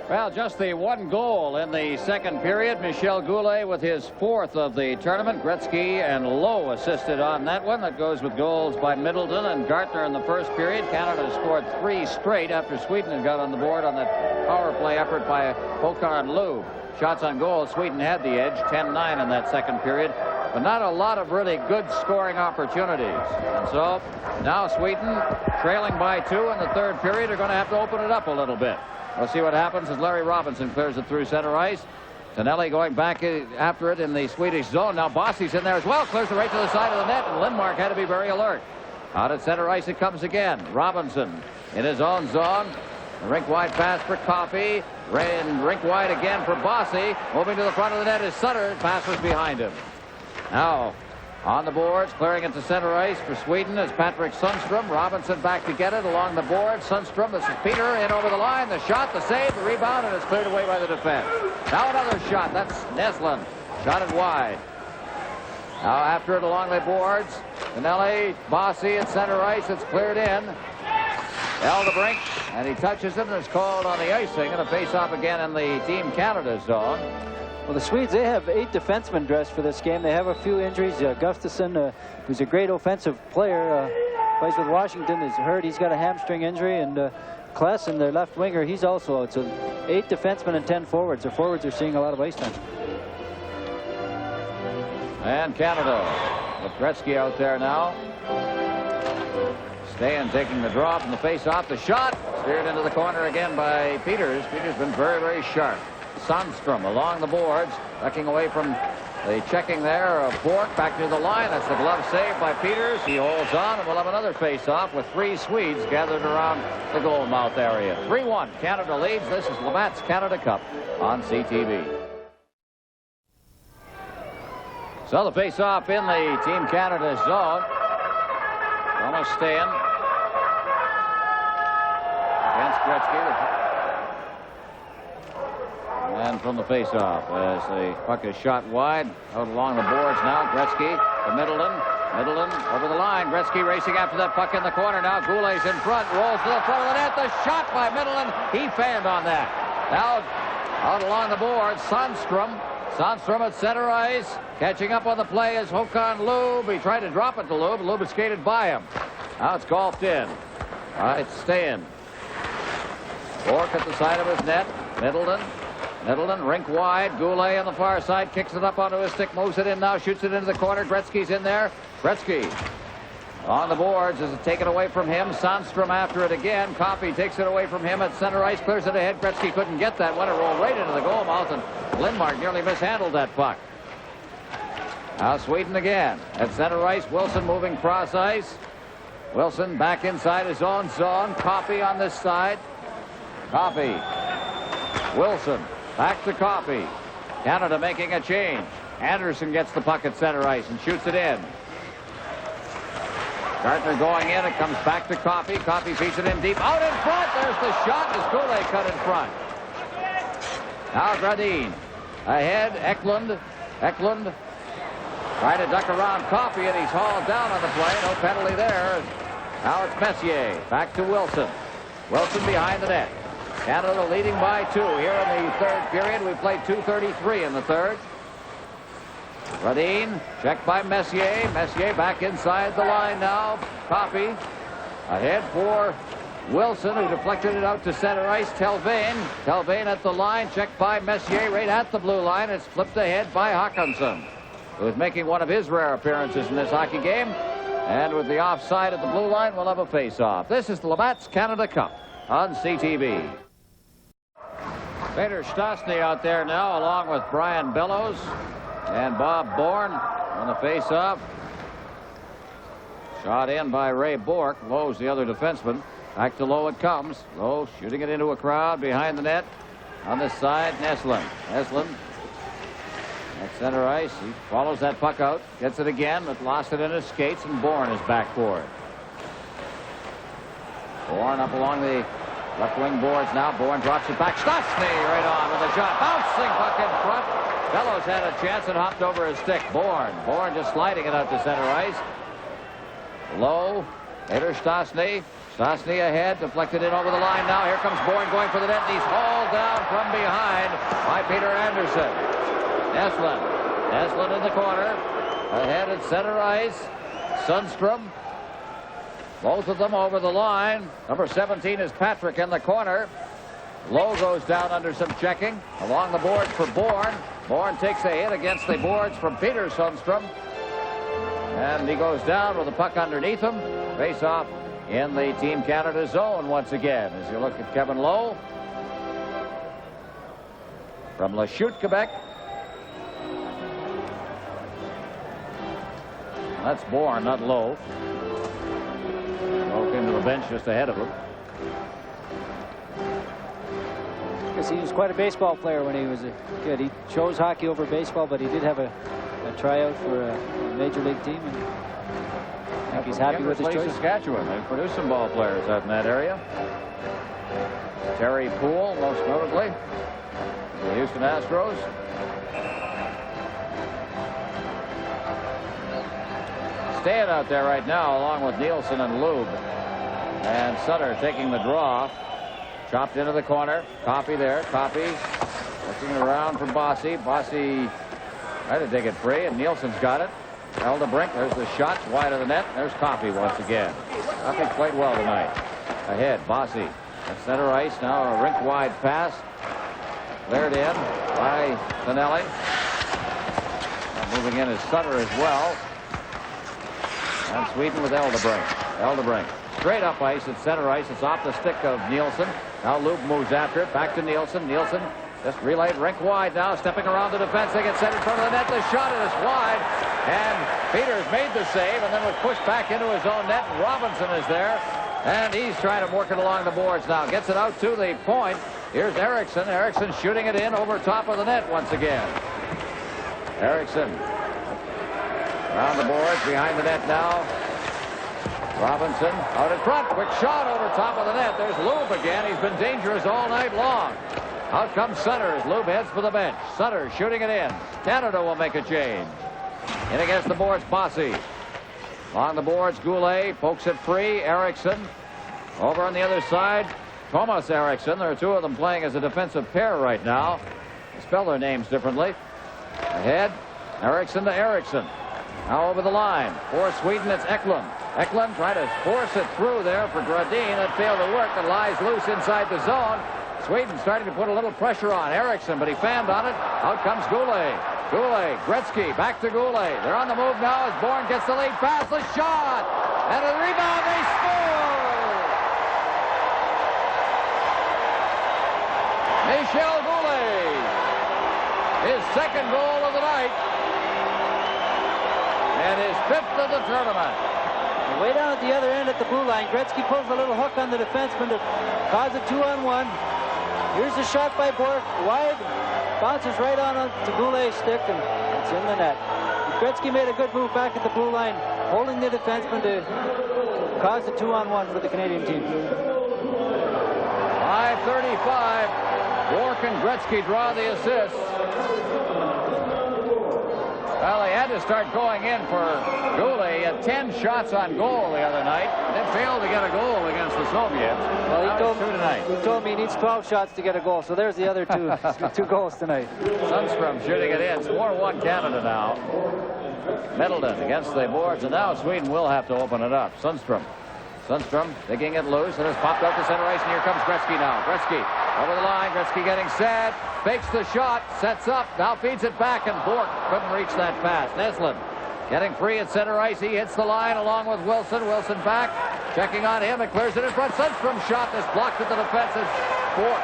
Well, just the one goal in the second period. Michel Goulet with his 4th of the tournament. Gretzky and Lowe assisted on that one. That goes with goals by Middleton and Gartner in the first period. Canada scored 3 straight after Sweden had got on the board on that power play effort by Håkan Loob. Shots on goal, Sweden had the edge, 10-9 in that second period, but not a lot of really good scoring opportunities. And so now Sweden, trailing by 2 in the third period, are going to have to open it up a little bit. We'll see what happens as Larry Robinson clears it through center ice. Tonelli going back after it in the Swedish zone. Now Bossy's in there as well. Clears it right to the side of the net, and Lindmark had to be very alert. Out at center ice it comes again. Robinson in his own zone. A rink-wide pass for Coffey. Rink-wide again for Bossy. Moving to the front of the net is Sutter. Pass was behind him. Now on the boards, clearing it to center ice for Sweden is Patrick Sundstrom. Robinson back to get it along the board. Sundstrom, this is Peter, in over the line. The shot, the save, the rebound, and it's cleared away by the defense. Now another shot. That's Neslin. Shot it wide. Now after it along the boards, Tonelli, Bossy at center ice. It's cleared in. Eldebrink, and he touches it, and it's called on the icing, and a face-off again in the Team Canada zone. Well, the Swedes, they have 8 defensemen dressed for this game. They have a few injuries. Gustafsson, who's a great offensive player, plays with Washington, is hurt. He's got a hamstring injury, and Kless, their left winger, he's also out. So 8 defensemen and 10 forwards. Their forwards are seeing a lot of ice time. And Canada with Gretzky out there now. Stan taking the draw from the face-off. The shot steered into the corner again by Peters. Peters been very, very sharp. Sundstrom along the boards, ducking away from the checking there of Bork. Back to the line. That's the glove save by Peters. He holds on, and we'll have another face-off with 3 Swedes gathered around the goal mouth area. 3-1. Canada leads. This is Labatt's Canada Cup on CTV. So the face-off in the Team Canada zone. Thomas Stan against Gretzky. And from the face-off, as the puck is shot wide, out along the boards now. Gretzky to Middleton. Middleton over the line. Gretzky racing after that puck in the corner now. Goulet's in front, rolls to the front of the net. The shot by Middleton. He fanned on that. Now out along the boards, Sundstrom. Sundstrom at center ice. Catching up on the play is Håkan Loob. He tried to drop it to Loob. Loob had skated by him. Now it's golfed in. All right, Stan. Bork at the side of his net. Middleton. Middleton, rink wide. Goulet on the far side, kicks it up onto his stick, moves it in now, shoots it into the corner. Gretzky's in there. Gretzky on the boards. Is it taken away from him? Sundstrom after it again. Coffey takes it away from him at center ice, clears it ahead. Gretzky couldn't get that one. It rolled right into the goal mouth, and Lindmark nearly mishandled that puck. Now Sweden again at center ice. Wilson moving cross ice. Wilson back inside his own zone. Coffey on this side. Coffey. Wilson. Back to Coffey. Canada making a change. Anderson gets the puck at center ice and shoots it in. Gardner going in. It comes back to Coffey. Coffey feeds it in deep. Out in front. There's the shot as Goulet cut in front. Now Gradin. Ahead. Eklund. Eklund trying to duck around Coffey, and he's hauled down on the play. No penalty there. Now it's Messier. Back to Wilson. Wilson behind the net. Canada leading by 2 here in the third period. We played 2:33 in the third. Gradin, checked by Messier. Messier back inside the line now. Coffey ahead for Wilson, who deflected it out to center ice. Telvain. Telvain at the line, checked by Messier right at the blue line. It's flipped ahead by Håkansson, who is making one of his rare appearances in this hockey game. And with the offside at the blue line, we'll have a face-off. This is the Labatt's Canada Cup on CTV. Peter Stastny out there now, along with Brian Bellows and Bob Bourne on the face-off. Shot in by Ray Bork. Lowe's the other defenseman. Back to Lowe it comes. Lowe shooting it into a crowd behind the net. On this side, Neslin. Neslin at center ice. He follows that puck out. Gets it again, but lost it in his skates, and Bourne is back for it. Bourne up along the left wing boards now. Bourne drops it back. Stastny right on with a shot. Bouncing puck in front. Bellows had a chance and hopped over his stick. Bourne just sliding it out to center ice. Low. Later Stastny. Stastny ahead. Deflected in over the line now. Here comes Bourne going for the net. And he's hauled down from behind by Peter Anderson. Neslin. Neslin in the corner. Ahead at center ice. Sundstrom. Both of them over the line. Number 17 is Patrick in the corner. Lowe goes down under some checking. Along the boards for Bourne. Bourne takes a hit against the boards from Peter Sundstrom. And he goes down with the puck underneath him. Face off in the Team Canada zone once again. As you look at Kevin Lowe. From Lachute, Quebec. That's Bourne, not Lowe. Broke into the bench just ahead of him. Because he was quite a baseball player when he was a kid. He chose hockey over baseball, but he did have a tryout for a major league team. And I think he's happy with his choice. Saskatchewan. They produced some ball players out in that area. Terry Poole, most notably, the Houston Astros. Staying out there right now, along with Nielsen and Lube. And Sutter taking the draw. Chopped into the corner. Coffey there. Coffey looking around for Bossy. Bossy tried to take it free, and Nielsen's got it. Held the brink. There's the shot wide of the net. There's Coffey once again. I think played well tonight. Ahead, Bossy at center ice now. A rink-wide pass. Cleared in by Finelli. Moving in is Sutter as well. And Sweden with Eldebrink. Eldebrink straight up ice at center ice. It's off the stick of Nielsen. Now Lube moves after it. Back to Nielsen. Nielsen just relayed rink wide now. Stepping around the defense. They get set in front of the net. The shot is wide. And Peters made the save and then was pushed back into his own net. Robinson is there. And he's trying to work it along the boards now. Gets it out to the point. Here's Eriksson. Eriksson shooting it in over top of the net once again. Eriksson around the boards, behind the net now. Robinson out in front. Quick shot over top of the net. There's Lube again. He's been dangerous all night long. Out comes Sutter as Lube heads for the bench. Sutter shooting it in. Canada will make a change. In against the boards, Bossy. On the boards, Goulet pokes it free. Eriksson over on the other side. Thomas Eriksson. There are two of them playing as a defensive pair right now. They spell their names differently. Ahead, Eriksson to Eriksson. Now over the line. For Sweden, it's Eklund. Eklund trying to force it through there for Gradin. That failed to work. It lies loose inside the zone. Sweden starting to put a little pressure on Eriksson, but he fanned on it. Out comes Goulet. Goulet, Gretzky, back to Goulet. They're on the move now as Bourne gets the lead pass. The shot! And a rebound, they score! Michel Goulet. His second goal of the night. And his fifth of the tournament. Way down at the other end at the blue line, Gretzky pulls a little hook on the defenseman to cause a 2-on-1. Here's the shot by Bourque, wide, bounces right on to Goulet's stick, and it's in the net. Gretzky made a good move back at the blue line, holding the defenseman to cause the 2-on-1 for the Canadian team. 5:35. Bourque and Gretzky draw the assist. Well, they had to start going in for Goulet. He had 10 shots on goal the other night. They failed to get a goal against the Soviets. Well, he told me he needs 12 shots to get a goal, so there's the other two goals tonight. Sundstrom shooting it in. It's 4-1 Canada now. Middleton against the boards, and now Sweden will have to open it up. Sundstrom digging it loose, and it's popped out to center ice, and here comes Gretzky now. Gretzky over the line. Gretzky getting set. Fakes the shot. Sets up. Now feeds it back, and Bourque couldn't reach that pass. Neslin getting free at center ice. He hits the line along with Wilson. Wilson back. Checking on him. It clears it in front. Sundstrom's shot is blocked at the defenses. Bourque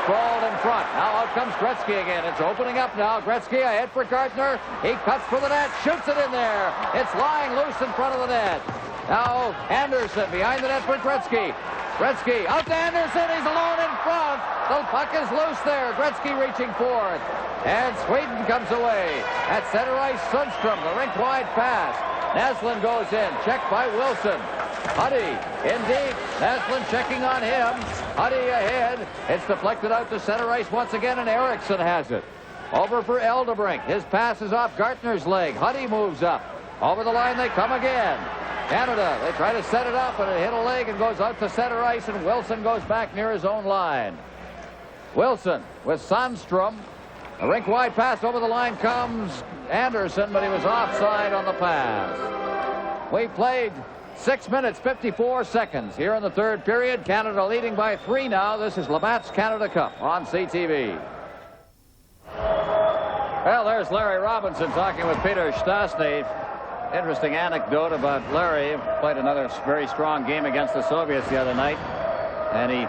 sprawled in front. Now out comes Gretzky again. It's opening up now. Gretzky ahead for Gardner. He cuts for the net. Shoots it in there. It's lying loose in front of the net. Now Anderson behind the net for Gretzky. Gretzky out to Anderson. He's alone in front. The puck is loose there. Gretzky reaching for it. And Sweden comes away. At center ice, Sundstrom, the rink-wide pass. Naslund goes in. Checked by Wilson. Huddy in deep. Naslund checking on him. Huddy ahead. It's deflected out to center ice once again, and Eriksson has it. Over for Eldebrink. His pass is off Gartner's leg. Huddy moves up. Over the line they come again. Canada, they try to set it up, and it hit a leg and goes out to center ice, and Wilson goes back near his own line. Wilson with Sundstrom. A rink-wide pass over the line comes Anderson, but he was offside on the pass. We played 6 minutes, 54 seconds here in the third period. Canada leading by 3 now. This is Labatt's Canada Cup on CTV. Well, there's Larry Robinson talking with Peter Stastny. Interesting anecdote about Larry. Played another very strong game against the Soviets the other night, and he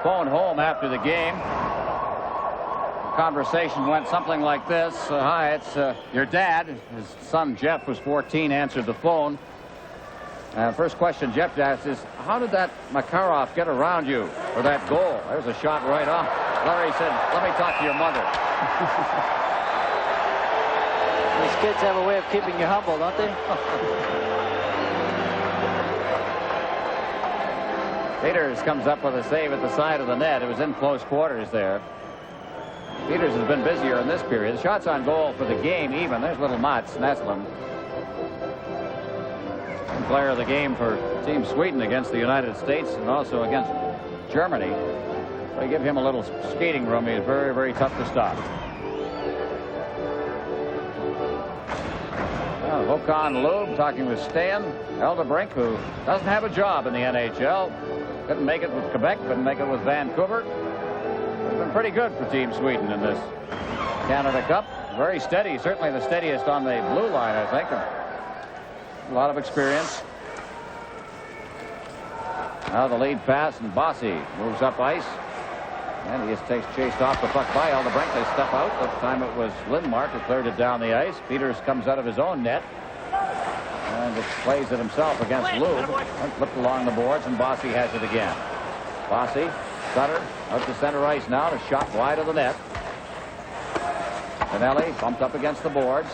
phoned home after the game. The conversation went something like this. Hi, it's your dad. His son Jeff was 14, answered the phone. First question Jeff asked is, how did that Makarov get around you for that goal? There's a shot right off. Larry said, let me talk to your mother. These kids have a way of keeping you humble, don't they? Peters comes up with a save at the side of the net. It was in close quarters there. Peters has been busier in this period. The shots on goal for the game even. There's little Mats Naslund. Player of the game for Team Sweden against the United States and also against Germany. They give him a little skating room. He's very, very tough to stop. Håkan Loob talking with Stan Eldebrink, who doesn't have a job in the NHL. Couldn't make it with Quebec, couldn't make it with Vancouver. It's been pretty good for Team Sweden in this Canada Cup. Very steady, certainly the steadiest on the blue line, I think. A lot of experience. Now the lead pass, and Bossy moves up ice. And he just takes chased off the puck by Eldebrink. They step out. This time it was Lindmark who cleared it down the ice. Peters comes out of his own net and just plays it himself against Loob. And flipped along the boards, and Bossy has it again. Bossy, Sutter, out to center ice now. A shot wide of the net. Pinelli bumped up against the boards.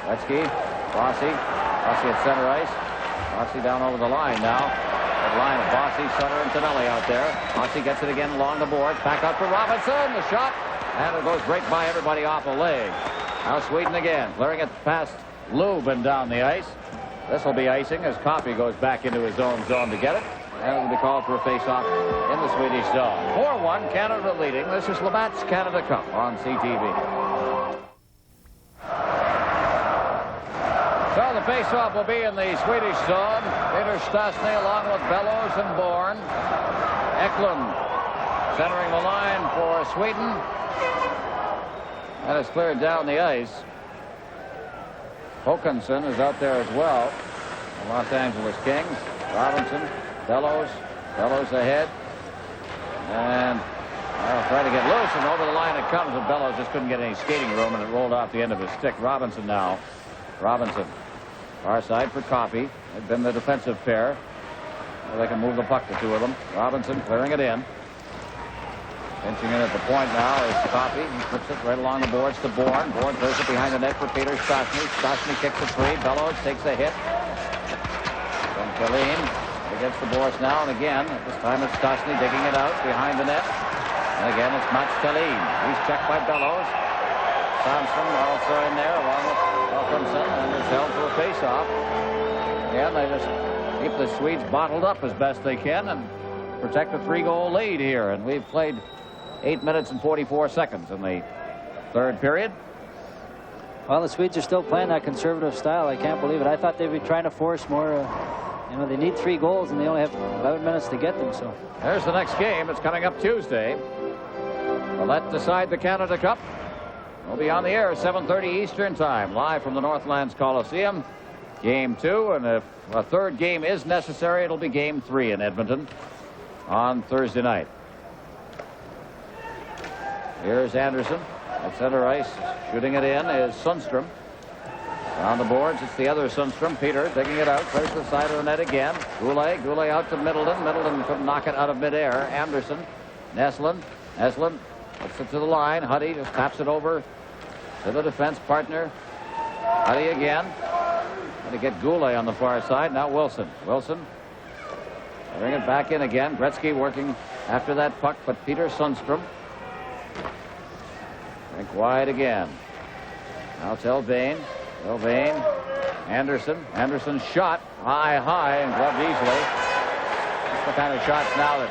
Gretzky, Bossy at center ice. Bossy down over the line now. That line of Bossy, Sutter, and Pinelli out there. Bossy gets it again along the boards. Back out for Robinson. The shot. And it goes right by everybody off a leg. Now Sweden again, clearing it past Loob and down the ice. This will be icing as Coffey goes back into his own zone to get it. And it will be called for a face-off in the Swedish zone. 4-1, Canada leading. This is Labatt's Canada Cup on CTV. So the face-off will be in the Swedish zone. Peter Stastny along with Bellows and Bourne. Eklund centering the line for Sweden. That is cleared down the ice. Håkansson is out there as well. The Los Angeles Kings. Robinson, Bellows ahead. And I'll try to get loose, and over the line it comes, and Bellows just couldn't get any skating room, and it rolled off the end of his stick. Robinson now. Robinson. Far side for Coffey. They've been the defensive pair. They can move the puck, the two of them. Robinson clearing it in. Pinching in at the point now is Coffey. He flips it right along the boards to Bourne. Bourne throws it behind the net for Peter Stastny. Stastny kicks it free. Bellows takes a hit. From Killeen against the boards now and again. This time it's Stastny digging it out behind the net. And again it's Mats Killeen. He's checked by Bellows. Thompson also in there along with Wilkinson, and is held for a face-off. Again, they just keep the Swedes bottled up as best they can and protect a 3-goal lead here. And we've played 8 minutes and 44 seconds in the third period. Well, the Swedes are still playing that conservative style. I can't believe it. I thought they'd be trying to force more. You know, they need 3 goals, and they only have 11 minutes to get them. So there's the next game. It's coming up Tuesday. Will that decide the Canada Cup? We'll be on the air 7:30 Eastern Time, live from the Northlands Coliseum. Game 2, and if a third game is necessary, it'll be Game 3 in Edmonton on Thursday night. Here's Anderson at center ice. Shooting it in is Sundstrom. Down the boards, it's the other Sundstrom. Peter digging it out, clears the side of the net again. Goulet out to Middleton. Middleton couldn't knock it out of midair. Anderson, Neslin puts it to the line. Huddy just taps it over to the defense partner. Huddy again. Going to get Goulet on the far side. Now Wilson. Bring it back in again. Gretzky working after that puck, but Peter Sundstrom. Drink wide again. Now it's Elvain. Anderson shot high and gloved easily. That's the kind of shots now that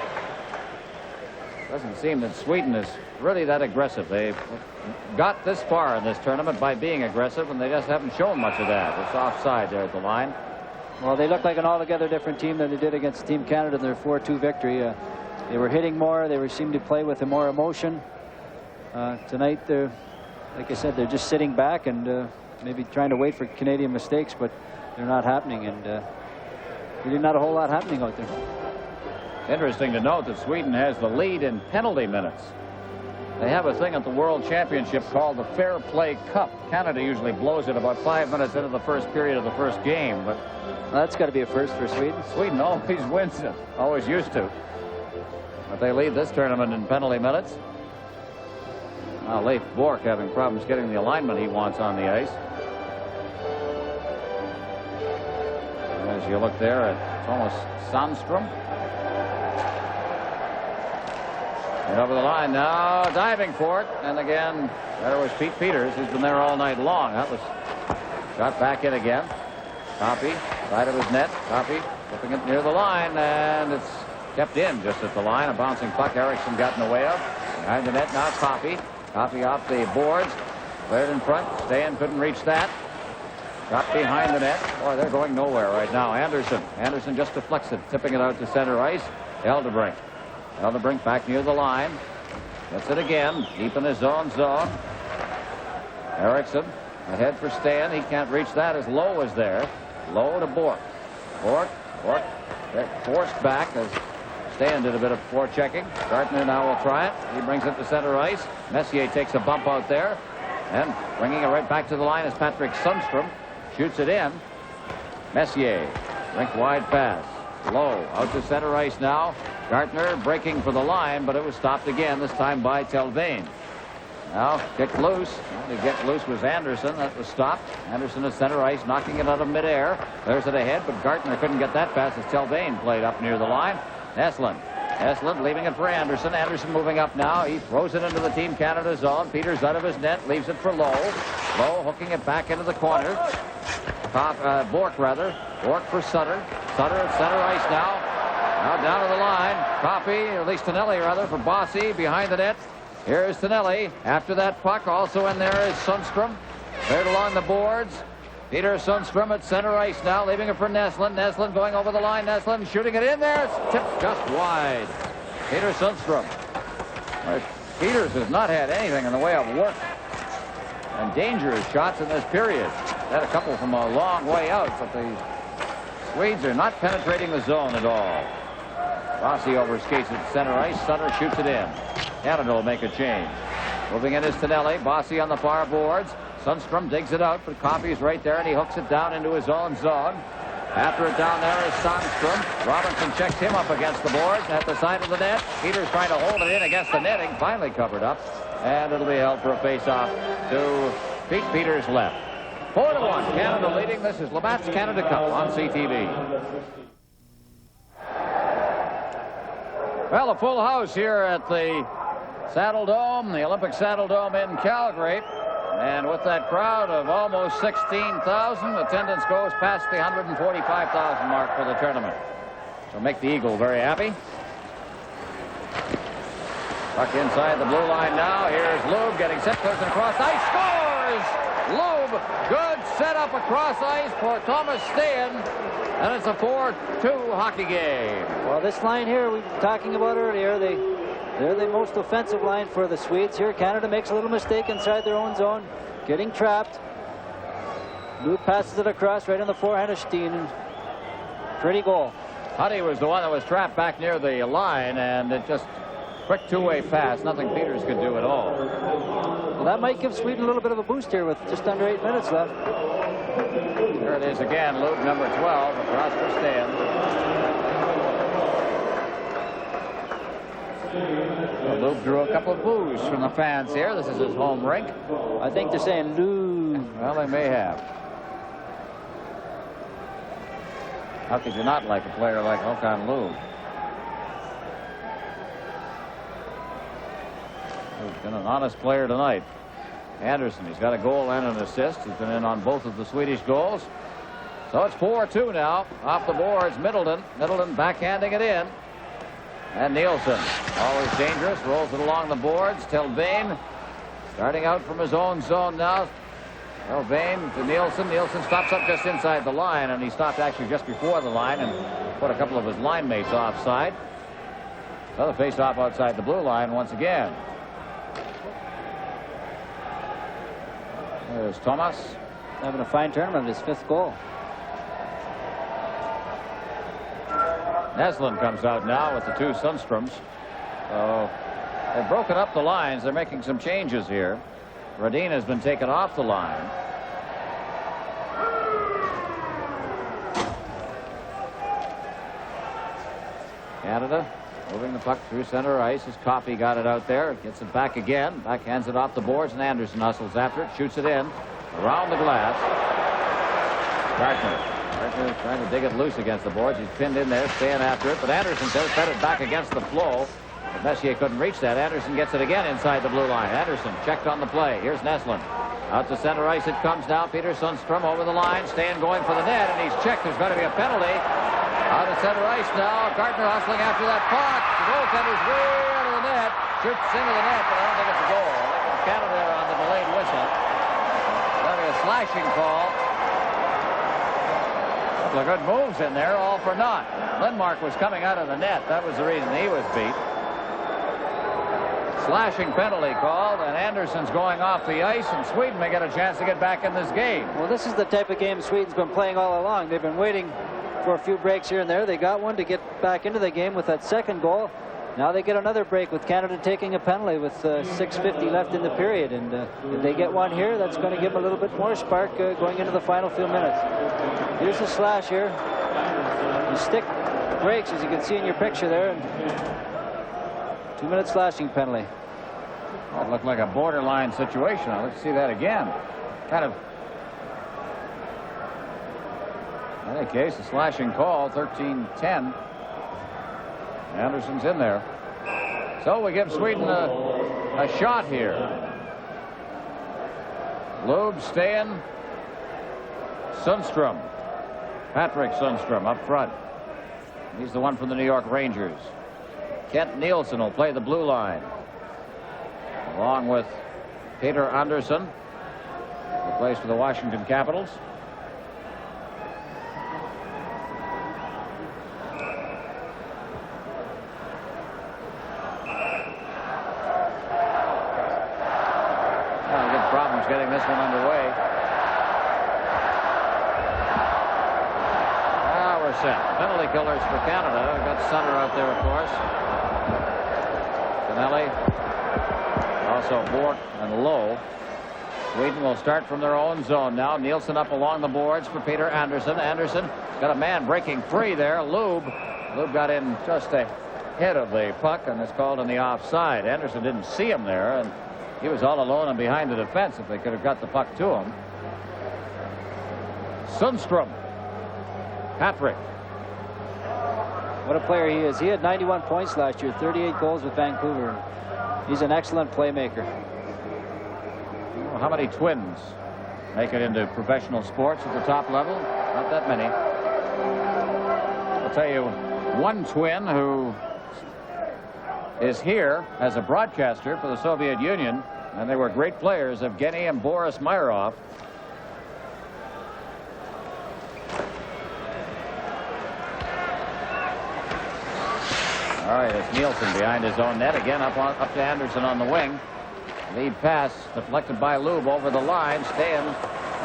doesn't seem that Sweden is really that aggressive. They've got this far in this tournament by being aggressive, and they just haven't shown much of that. It's offside there at the line. Well, they look like an altogether different team than they did against Team Canada in their 4-2 victory. They were hitting more. They seemed to play with more emotion. Tonight, they're, like I said, they're just sitting back and maybe trying to wait for Canadian mistakes, but they're not happening, and really not a whole lot happening out there. Interesting to note that Sweden has the lead in penalty minutes. They have a thing at the World Championship called the Fair Play Cup. Canada usually blows it about 5 minutes into the first period of the first game, but that's got to be a first for Sweden. Sweden always wins it, always used to. But they lead this tournament in penalty minutes. Now Leif Bourque having problems getting the alignment he wants on the ice. As you look there, it's almost Sandstrom. And over the line now, diving for it. And again, there was Pete Peters, who's been there all night long. That was shot back in again. Coffey, side of his net. Coffey flipping it near the line, and it's kept in just at the line. A bouncing puck Eriksson got in the way of. Behind the net now, Coffey. Coffey off the boards. Cleared in front. Stan couldn't reach that. Shot behind the net. Boy, they're going nowhere right now. Anderson just deflects it, tipping it out to center ice. Eldebrink back near the line. Gets it again, deep in his own zone. Erickson ahead for Stan. He can't reach that as Lowe is there. Lowe to Bork. Bork forced back as Stan did a bit of forechecking. Gartner now will try it. He brings it to center ice. Messier takes a bump out there. And bringing it right back to the line is Patrick Sundstrom. Shoots it in. Messier, rink wide pass. Lowe out to center ice now. Gartner breaking for the line, but it was stopped again, this time by Telvain. Now kicked loose. To get loose was Anderson. That was stopped. Anderson at center ice, knocking it out of midair. There's it ahead, but Gartner couldn't get that pass as Telvain played up near the line. Neslin leaving it for Anderson. Anderson moving up now. He throws it into the Team Canada zone. Peters out of his net, leaves it for Lowe. Lowe hooking it back into the corner. Bork for Sutter. Sutter at center ice now. Now down to the line. Coffey, or at least Tonelli rather, for Bossy behind the net. Here's Tonelli. After that puck, also in there is Sundstrom. Cleared along the boards. Peter Sundstrom at center ice now, leaving it for Neslin. Neslin going over the line. Neslin shooting it in there. It's tipped just wide. Peter Sundstrom. Peters has not had anything in the way of work and dangerous shots in this period. Had a couple from a long way out, but the Swedes are not penetrating the zone at all. Rossi overskates at center ice. Sutter shoots it in. Canada will make a change. Moving in is Tonelli. Bossy on the far boards. Sundstrom digs it out, but Coffey's right there, and he hooks it down into his own zone. After it down there is Sundstrom. Robinson checks him up against the boards at the side of the net. Peters trying to hold it in against the netting. Finally covered up, and it'll be held for a face-off to Pete Peters' left. 4-1, Canada leading. This is Labatt's Canada Cup on CTV. Well, a full house here at the Saddle Dome, the Olympic Saddle Dome in Calgary. And with that crowd of almost 16,000, attendance goes past the 145,000 mark for the tournament. So make the Eagle very happy. Puck inside the blue line now. Here's Lube getting set, goes across ice, scores! Lube, good setup across ice for Thomas Steen. And it's a 4-2 hockey game. Well, this line here we were talking about earlier, they're the most offensive line for the Swedes here. Canada makes a little mistake inside their own zone, getting trapped. Lube passes it across right on the forehand of Steen. Pretty goal. Huddy was the one that was trapped back near the line, and it just quick two-way pass. Nothing Peters could do at all. Well, that might give Sweden a little bit of a boost here with just under 8 minutes left. There it is again. Lube, number 12, across for Stan. Lube drew a couple of boos from the fans here. This is his home rink. I think they're saying Lube. Well, they may have. How could you not like a player like Håkan Lube? He's been an honest player tonight. Anderson, he's got a goal and an assist. He's been in on both of the Swedish goals. So it's 4-2 now. Off the boards, Middleton. Middleton backhanding it in. And Nielsen, always dangerous, rolls it along the boards. Telvain starting out from his own zone now. Telvain to Nielsen. Nielsen stops up just inside the line, and he stopped actually just before the line and put a couple of his line mates offside. Another face-off outside the blue line once again. There's Thomas. Having a fine tournament, his 5th goal. Neslin comes out now with the two Sundstroms. So they've broken up the lines. They're making some changes here. Radin has been taken off the line. Canada moving the puck through center ice as Coffey got it out there. Gets it back again. Backhands it off the boards, and Anderson hustles after it. Shoots it in. Around the glass. Gartner trying to dig it loose against the boards. He's pinned in there, staying after it. But Anderson does fed it back against the flow. But Messier couldn't reach that. Anderson gets it again inside the blue line. Anderson checked on the play. Here's Neslin. Out to center ice it comes now. Peter Sundstrom over the line. Stan going for the net, and he's checked. There's going to be a penalty. Out of center ice now. Gartner hustling after that puck. The goaltender's way out of the net. Shoots into the net, but I don't think it's a goal. I think Canada on the delayed whistle. That'll be a slashing call. couple of good moves in there, all for naught. Lindmark was coming out of the net. That was the reason he was beat. Slashing penalty called, and Anderson's going off the ice, and Sweden may get a chance to get back in this game. Well, this is the type of game Sweden's been playing all along. They've been waiting for a few breaks here and there. They got one to get back into the game with that second goal. Now they get another break with Canada taking a penalty with 6:50 left in the period. And if they get one here, that's going to give them a little bit more spark going into the final few minutes. Here's the slash here. The stick breaks, as you can see in your picture there. And 2-minute slashing penalty. That looked like a borderline situation. Let's see that again. Kind of. In any case, a slashing call, 13-10. Anderson's in there. So we give Sweden a shot here. Lube, Steen, Sundstrom. Patrick Sundstrom up front. He's the one from the New York Rangers. Kent Nielsen will play the blue line, along with Peter Anderson, who plays for the Washington Capitals. Good problems getting this one underway. We're set. Penalty killers for Canada. We've got Sutter out there, of course. Canelli. Also Bork and Lowe. Sweden will start from their own zone now. Nielsen up along the boards for Peter Anderson. Anderson got a man breaking free there. Lube got in just ahead of the puck and is called on the offside. Anderson didn't see him there, and he was all alone and behind the defense if they could have got the puck to him. Sundstrom. Patrick. What a player he is. He had 91 points last year, 38 goals with Vancouver. He's an excellent playmaker. Well, how many Twins make it into professional sports at the top level? Not that many. I'll tell you one Twin who is here as a broadcaster for the Soviet Union, and they were great players, Evgeny and Boris Myrov. All right, it's Nielsen behind his own net again, up to Anderson on the wing. Lead pass deflected by Lube over the line. Steen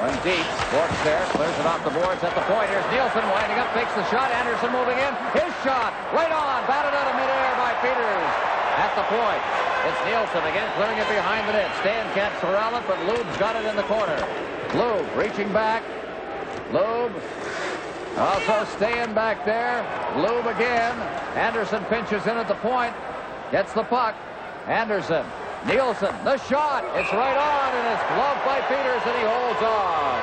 runs deep. Bork's there, clears it off the boards at the point. Here's Nielsen winding up, takes the shot. Anderson moving in. His shot right on, batted out of midair by Peters at the point. It's Nielsen again, clearing it behind the net. Steen can't corral it, but Lube's got it in the corner. Lube reaching back. Lube. Also staying back there. Lube again. Anderson pinches in at the point. Gets the puck. Anderson. Nielsen. The shot. It's right on, and it's gloved by Peters, and he holds on.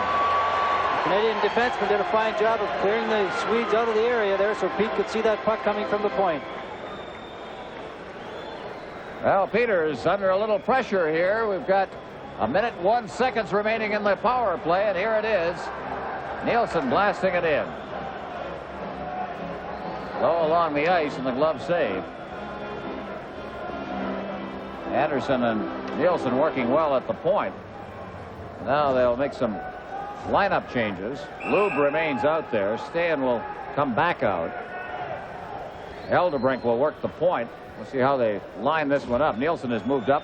The Canadian defenseman did a fine job of clearing the Swedes out of the area there so Pete could see that puck coming from the point. Well, Peters under a little pressure here. We've got 1:01 remaining in the power play, and here it is. Nielsen blasting it in. Low along the ice, and the glove save. Anderson and Nielsen working well at the point. Now they'll make some lineup changes. Lube remains out there. Steen will come back out. Eldebrink will work the point. We'll see how they line this one up. Nielsen has moved up.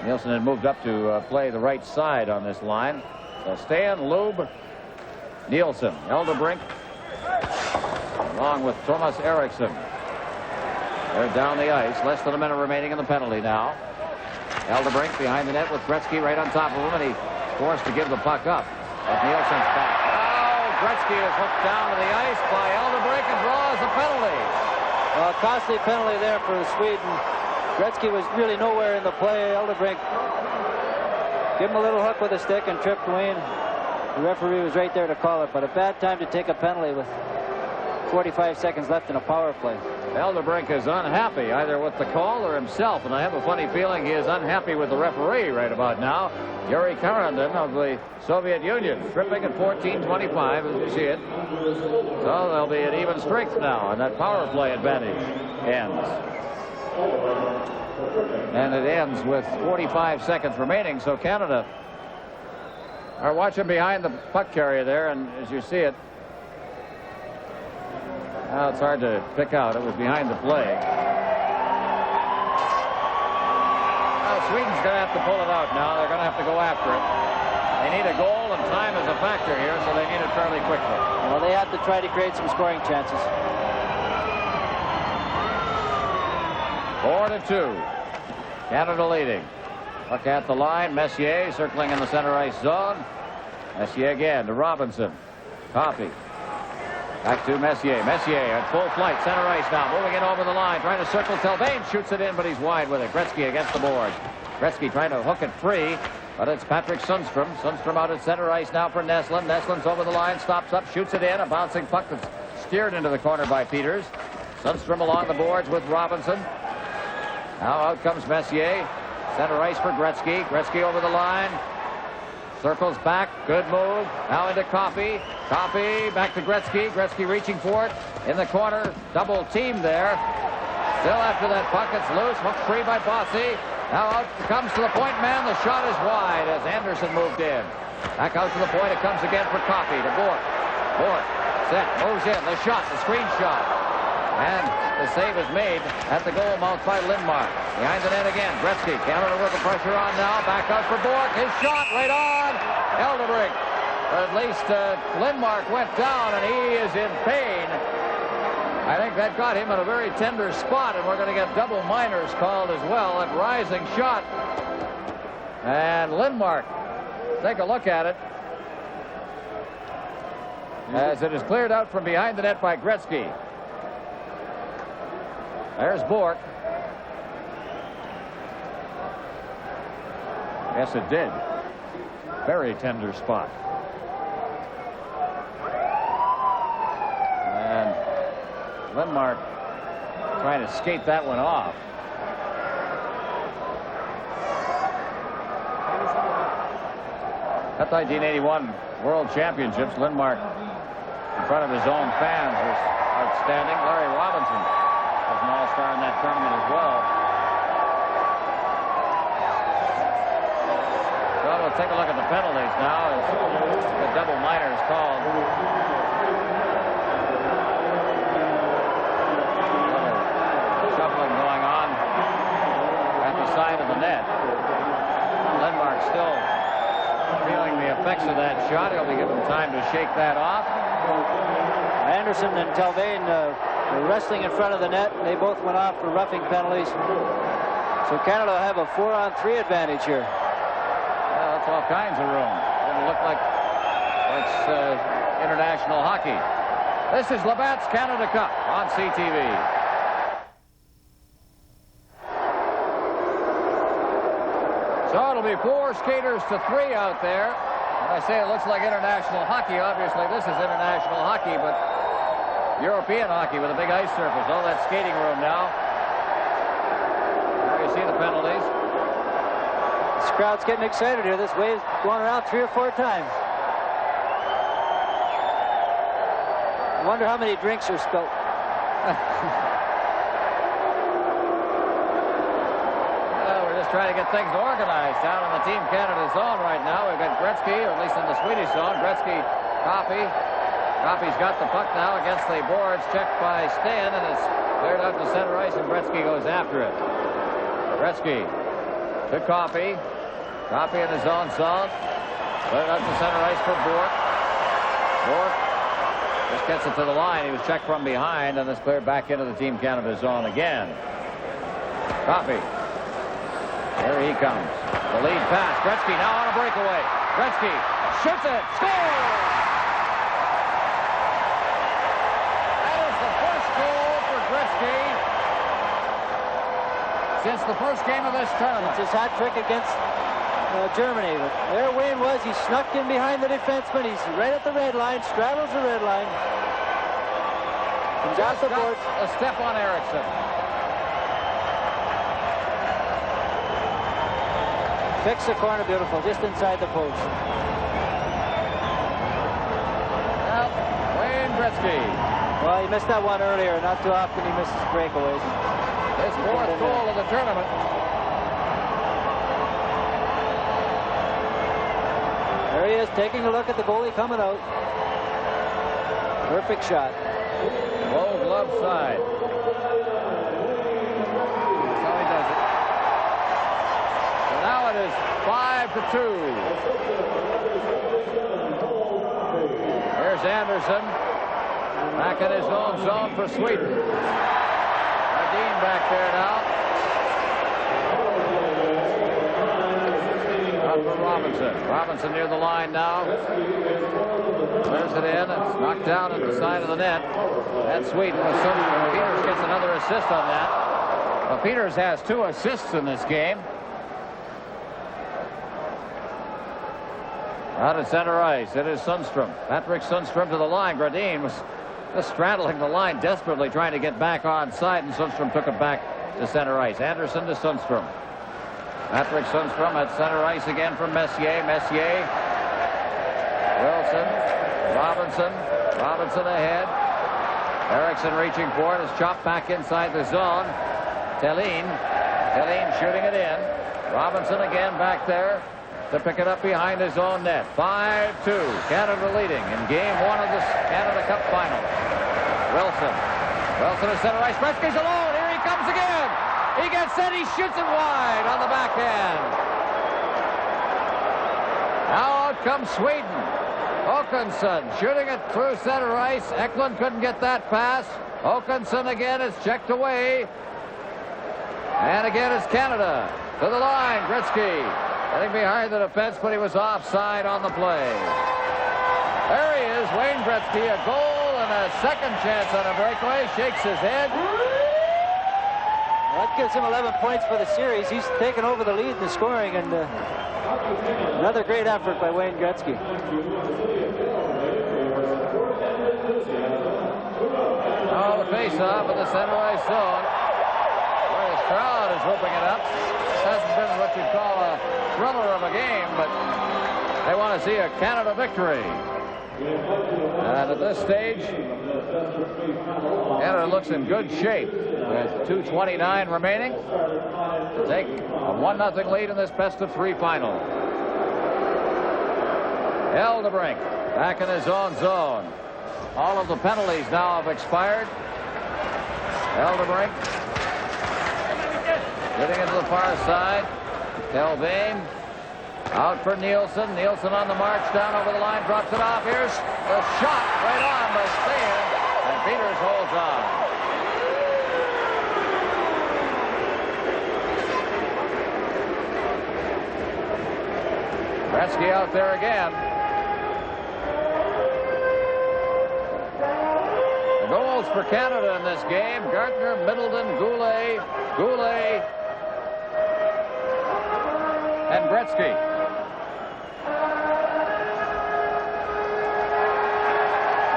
Nielsen had moved up to play the right side on this line. So Steen, Lube, Nielsen, Eldebrink, along with Thomas Eriksson. They're down the ice. Less than a minute remaining in the penalty now. Eldebrink behind the net with Gretzky right on top of him, and he's forced to give the puck up. But Nielsen's back. Oh, Gretzky is hooked down to the ice by Eldebrink and draws a penalty. Well, a costly penalty there for Sweden. Gretzky was really nowhere in the play. Eldebrink gave him a little hook with a stick and tripped Wayne. The referee was right there to call it, but a bad time to take a penalty with 45 seconds left in a power play. Eldebrink is unhappy either with the call or himself, and I have a funny feeling he is unhappy with the referee right about now. Yuri Karandin of the Soviet Union, tripping at 14:25 as you see it. So there'll be an even strength now, and that power play advantage ends. And it ends with 45 seconds remaining, so Canada are watching behind the puck carrier there, and as you see it, Well, it's hard to pick out. It was behind the play. Well, Sweden's going to have to pull it out now. They're going to have to go after it. They need a goal, and time is a factor here, so they need it fairly quickly. Well, they have to try to create some scoring chances. 4-2. Canada leading. Look at the line. Messier circling in the center ice zone. Messier again to Robinson. Coffey. Back to Messier. Messier at full flight. Center ice now. Moving in over the line. Trying to circle. Telvain shoots it in, but he's wide with it. Gretzky against the boards. Gretzky trying to hook it free, but it's Patrick Sundstrom. Sundstrom out at center ice now for Nestlin. Nestlin's over the line. Stops up. Shoots it in. A bouncing puck that's steered into the corner by Peters. Sundstrom along the boards with Robinson. Now out comes Messier. Center ice for Gretzky. Gretzky over the line. Circles back. Good move. Now into Coffey. Coffey back to Gretzky. Gretzky reaching for it. In the corner. Double team there. Still after that puck. It's loose. Hooked free by Bossy. Now out comes to the point man. The shot is wide as Anderson moved in. Back out to the point. It comes again for Coffey to Bourque. Bourque. Set. Moves in. The shot. The screen shot. And the save is made at the goal mouth by Lindmark. Behind the net again. Gretzky. Canada with the pressure on now. Back out for Bourque. His shot right on. Eldebring. At least Lindmark went down, and he is in pain. I think that got him in a very tender spot, and we're going to get double minors called as well. At rising shot. And Lindmark, take a look at it. As it is cleared out from behind the net by Gretzky. There's Bourque. Yes, it did. Very tender spot. And Lindmark trying to skate that one off. At the 1981 World Championships, Lindmark in front of his own fans was outstanding. Larry Robinson was an all-star in that tournament as well. So we'll take a look at the penalties now as the double minor is called. Shuffling going on at the side of the net. Lindmark still feeling the effects of that shot. He'll be given time to shake that off. Anderson and Telvain were wrestling in front of the net. They both went off for roughing penalties. So Canada will have a 4-on-3 advantage here. Well, that's all kinds of room. It'll look like it's international hockey. This is Labatt's Canada Cup on CTV. So it'll be 4 skaters to 3 out there. When I say it looks like international hockey, obviously this is international hockey, but European hockey with a big ice surface. All that skating room now. There you see the penalties. This crowd's getting excited here. This wave's going around 3 or 4 times. I wonder how many drinks are spilt. Trying to get things organized down in the Team Canada zone right now. We've got Gretzky, or at least in the Swedish zone. Gretzky, Coffey. Coffey's got the puck now against the boards, checked by Stan, and it's cleared out to center ice, and Gretzky goes after it. Gretzky to Coffey. Coffey in his own zone. Cleared out to center ice for Bourque. Bourque just gets it to the line. He was checked from behind, and it's cleared back into the Team Canada zone again. Coffey. Here he comes. The lead pass. Gretzky now on a breakaway. Gretzky shoots it. Scores! That is the first goal for Gretzky since the first game of this tournament. It's his hat trick against Germany. But there Wayne was. He snuck in behind the defenseman. He's right at the red line. Straddles the red line. Comes off the board. A step on Erickson. Fix the corner beautiful, just inside the post. Well, Wayne Gretzky. Well, he missed that one earlier. Not too often he misses breakaways. His 4th goal of the tournament. There he is, taking a look at the goalie coming out. Perfect shot. Low glove side. That's how he does it. So now it is 5-2. Here's Anderson. Back in his own zone for Sweden. Dean back there now. Out for Robinson. Robinson near the line now. Clears it in. It's knocked down at the side of the net. That's Sweden. Peters gets another assist on that. Well, Peters has 2 assists in this game. Out at center ice. It is Sundstrom. Patrick Sundstrom to the line. Gradin was just straddling the line, desperately trying to get back on side, and Sundstrom took it back to center ice. Anderson to Sundstrom. Patrick Sundstrom at center ice again from Messier. Messier. Wilson. Robinson. Robinson ahead. Erickson reaching for it. Is chopped back inside the zone. Thelin. Thelin shooting it in. Robinson again back there to pick it up behind his own net. 5-2. Canada leading in game 1 of the Canada Cup final. Wilson. Wilson is center ice. Gretzky's alone. Here he comes again. He gets it. He shoots it wide on the backhand. Now out comes Sweden. Håkansson shooting it through center ice. Eklund couldn't get that pass. Håkansson again is checked away. And again it's Canada. To the line. Gretzky. Getting behind the defense, but he was offside on the play. There he is, Wayne Gretzky, a goal and a second chance on a breakaway. Shakes his head. That gives him 11 points for the series. He's taken over the lead in the scoring, and another great effort by Wayne Gretzky. Now the face-off in the center ice zone. Boy, this crowd is whooping it up. This hasn't been what you'd call a thriller of a game, but they want to see a Canada victory. And at this stage, Canada looks in good shape with 2:29 remaining to take a 1-0 lead in this best-of-3 final. Eldebrink back in his own zone. All of the penalties now have expired. Eldebrink getting into the far side. Thelin out for Nielsen. Nielsen on the march down over the line, drops it off. Here's the shot right on by Stan, and Peters holds on. Gretzky out there again. The goals for Canada in this game: Gardner, Middleton, Goulet, and Gretzky.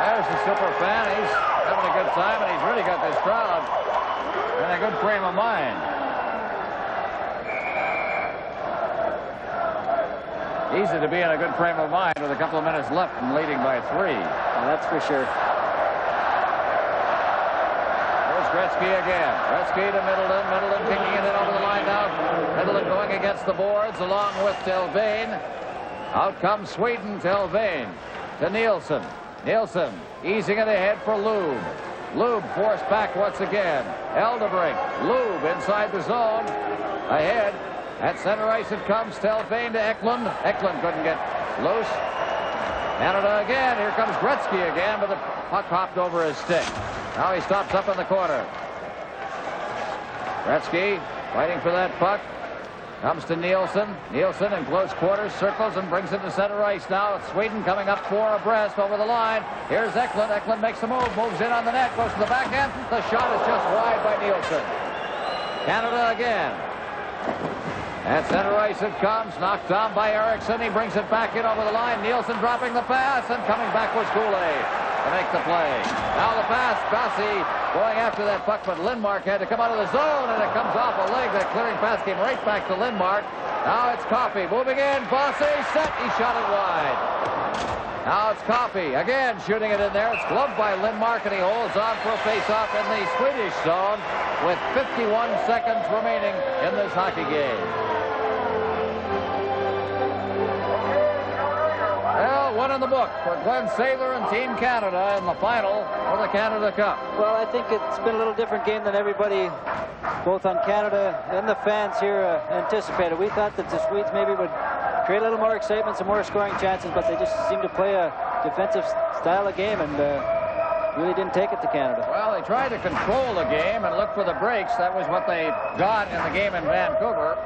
There's the super fan. He's having a good time, and he's really got this crowd in a good frame of mind. Easy to be in a good frame of mind with a couple of minutes left and leading by 3. That's for sure. There's Gretzky again. Gretzky to Middleton. Middleton kicking it in over the line now. Middleton going against the boards along with Thelin. Out comes Sweden. Thelin to Nielsen. Nielsen easing it ahead for Lube. Lube forced back once again. Eldebrink. Lube inside the zone. Ahead. At center ice it comes. Thelin to Eklund. Eklund couldn't get loose. Canada again. Here comes Gretzky again, but the puck hopped over his stick. Now he stops up in the corner. Gretzky fighting for that puck. Comes to Nielsen. Nielsen in close quarters, circles and brings it to center ice now. It's Sweden coming up 4 abreast over the line. Here's Eklund. Eklund makes a move, moves in on the net, goes to the backhand. The shot is just wide by Nielsen. Canada again. At center ice it comes, knocked down by Erickson. He brings it back in over the line. Nielsen dropping the pass, and coming back was Goulet to make the play. Now the pass, Bassi going after that puck, but Lindmark had to come out of the zone, and it comes off a leg. That clearing pass came right back to Lindmark. Now it's Coffey moving in. Bassi set. He shot it wide. Now it's Coffey again shooting it in there. It's gloved by Lindmark, and he holds on for a face-off in the Swedish zone with 51 seconds remaining in this hockey game. Well, 1-0 in the book for Glenn Saylor and Team Canada in the final for the Canada Cup. Well, I think it's been a little different game than everybody, both on Canada and the fans here, anticipated. We thought that the Swedes maybe would create a little more excitement, some more scoring chances, but they just seemed to play a defensive style of game and really didn't take it to Canada. Well, they tried to control the game and look for the breaks. That was what they got in the game in Vancouver.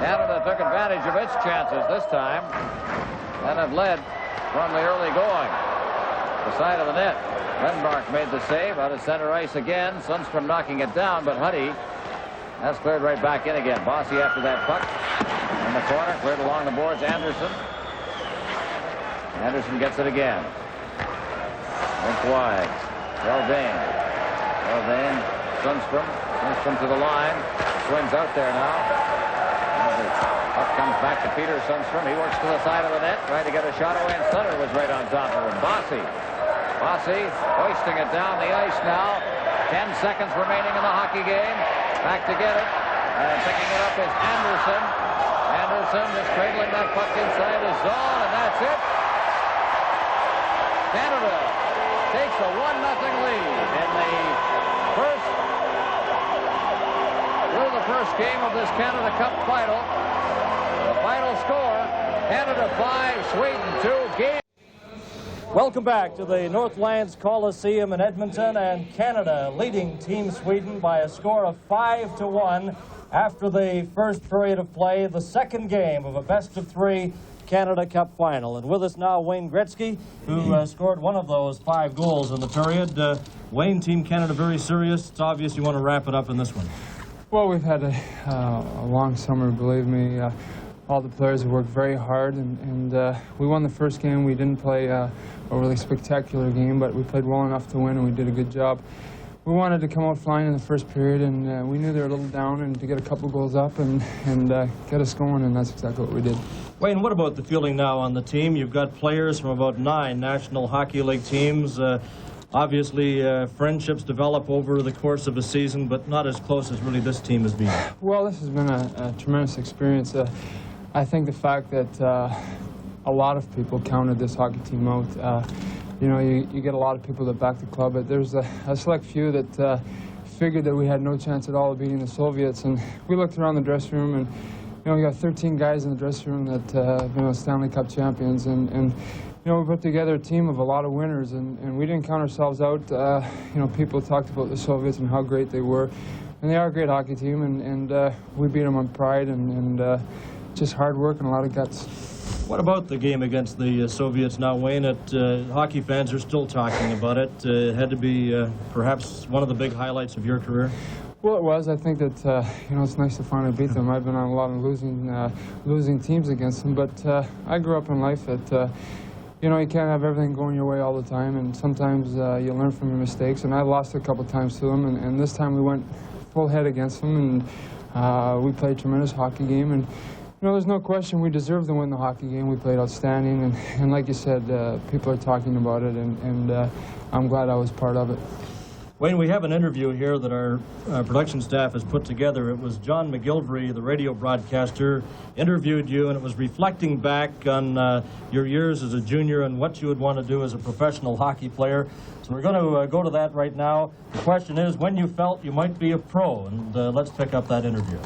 Canada took advantage of its chances this time and have led from the early going. The side of the net. Renmark made the save out of center ice again. Sundstrom knocking it down, but Huddy has cleared right back in again. Bossy after that puck in the corner, cleared along the boards. Anderson. Anderson gets it again. Link wide. Delvane. Sundstrom. Sundstrom to the line. Swims out there now. Puck comes back to Peter Sundstrom. He works to the side of the net, trying to get a shot away, and Sutter was right on top of him. Bossy hoisting it down the ice now. 10 seconds remaining in the hockey game. Back to get it. And picking it up is Anderson. Anderson just cradling that puck inside his zone, and that's it. Canada takes a 1-0 lead in the first game of this Canada Cup final. The final score, Canada 5, Sweden 2. Game. Welcome back to the Northlands Coliseum in Edmonton, and Canada leading Team Sweden by a score of 5-1 after the first period of play, the second game of a best-of-3 Canada Cup final. And with us now, Wayne Gretzky, who scored one of those 5 goals in the period. Wayne, Team Canada very serious. It's obvious you want to wrap it up in this one. Well, we've had a long summer, believe me. All the players have worked very hard, and we won the first game. We didn't play a really spectacular game, but we played well enough to win, and we did a good job. We wanted to come out flying in the first period, and we knew they were a little down, and to get a couple goals up and get us going, and that's exactly what we did. Wayne, what about the feeling now on the team? You've got players from about 9 National Hockey League teams. Obviously, friendships develop over the course of a season, but not as close as really this team has been. Well, this has been a tremendous experience. I think the fact that a lot of people counted this hockey team out. You know, you get a lot of people that back the club, but there's a select few that figured that we had no chance at all of beating the Soviets. And we looked around the dressing room, and you know, we got 13 guys in the dressing room that have been Stanley Cup champions, and you know, we put together a team of a lot of winners, and we didn't count ourselves out. You know, people talked about the Soviets and how great they were, and they are a great hockey team, and we beat them on pride and just hard work and a lot of guts. What about the game against the Soviets now, Wayne? Hockey fans are still talking about it. It had to be perhaps one of the big highlights of your career. Well, it was. I think that you know, it's nice to finally beat them. I've been on a lot of losing teams against them, but I grew up in life that you know, you can't have everything going your way all the time, and sometimes you learn from your mistakes. And I lost a couple times to them, and this time we went full head against them, and we played a tremendous hockey game. And you know, there's no question we deserved to win the hockey game. We played outstanding, and like you said, people are talking about it, and I'm glad I was part of it. Wayne, we have an interview here that our production staff has put together. It was John McGilvery, the radio broadcaster, interviewed you, and it was reflecting back on your years as a junior and what you would want to do as a professional hockey player. So we're going to go to that right now. The question is, when you felt you might be a pro, and let's pick up that interview.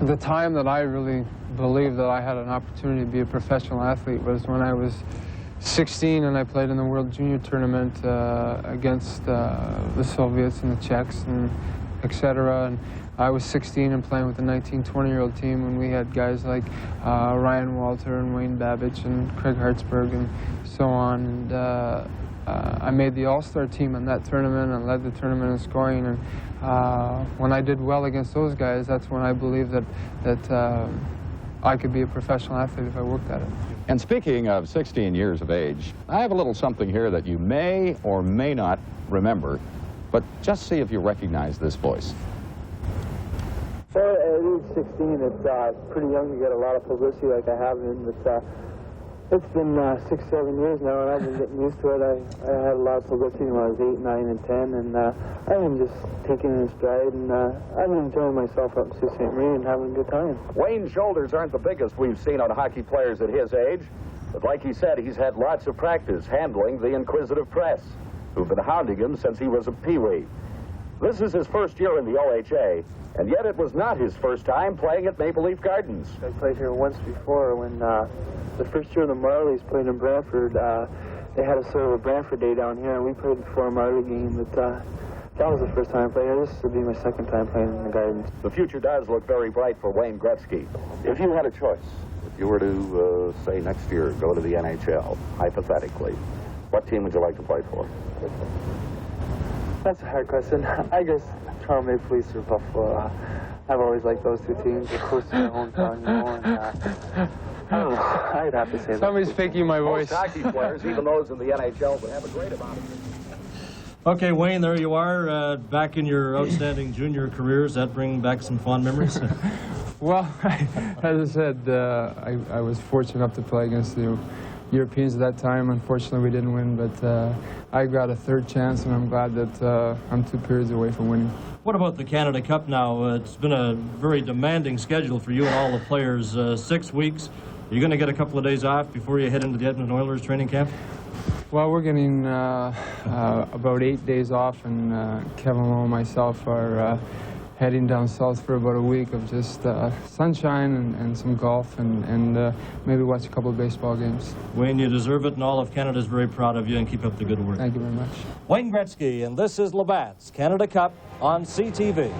The time that I really believed that I had an opportunity to be a professional athlete was when I was 16 and I played in the World Junior Tournament against the Soviets and the Czechs and etc. And I was 16 and playing with the 19, 20-year-old team, and we had guys like Ryan Walter and Wayne Babbage and Craig Hartsburg and so on. And I made the All-Star team in that tournament and led the tournament in scoring. And when I did well against those guys, that's when I believed that I could be a professional athlete if I worked at it. And speaking of 16 years of age, I have a little something here that you may or may not remember, but just see if you recognize this voice. Well, at age 16, it's pretty young to get a lot of publicity like I have been, but It's been 6, 7 years now, and I've been getting used to it. I had a lot of publicity when I was 8, 9, and 10, and I've been just taking it in stride, and I've been enjoying myself up in Sault Ste. Marie and having a good time. Wayne's shoulders aren't the biggest we've seen on hockey players at his age, but like he said, he's had lots of practice handling the inquisitive press, who've been hounding him since he was a peewee. This is his first year in the OHA, and yet it was not his first time playing at Maple Leaf Gardens. I played here once before when the first year the Marlies played in Brantford. They had a sort of a Brantford day down here, and we played before a Marley game, but that was the first time I played here. This would be my second time playing in the Gardens. The future does look very bright for Wayne Gretzky. If you had a choice, if you were to, say, next year go to the NHL, hypothetically, what team would you like to play for? That's a hard question. I guess Toronto Maple Leafs or Buffalo. I've always liked those two teams. They're close to their hometown, you know, and I don't know. I'd have to say that. Somebody's faking my voice. Most hockey players, even those in the NHL, would have a great amount of it. Okay, Wayne, there you are, back in your outstanding junior career. Does that bring back some fond memories? Well, as I said, I was fortunate enough to play against the Europeans at that time. Unfortunately, we didn't win, but I got a third chance, and I'm glad that I'm 2 periods away from winning. What about the Canada Cup now? It's been a very demanding schedule for you and all the players. 6 weeks. Are you going to get a couple of days off before you head into the Edmonton Oilers training camp? Well, we're getting about 8 days off, and Kevin Lowe and myself are heading down south for about a week of just sunshine and some golf and maybe watch a couple of baseball games. Wayne, you deserve it, and all of Canada is very proud of you, and keep up the good work. Thank you very much. Wayne Gretzky, and this is Labatt's Canada Cup on CTV.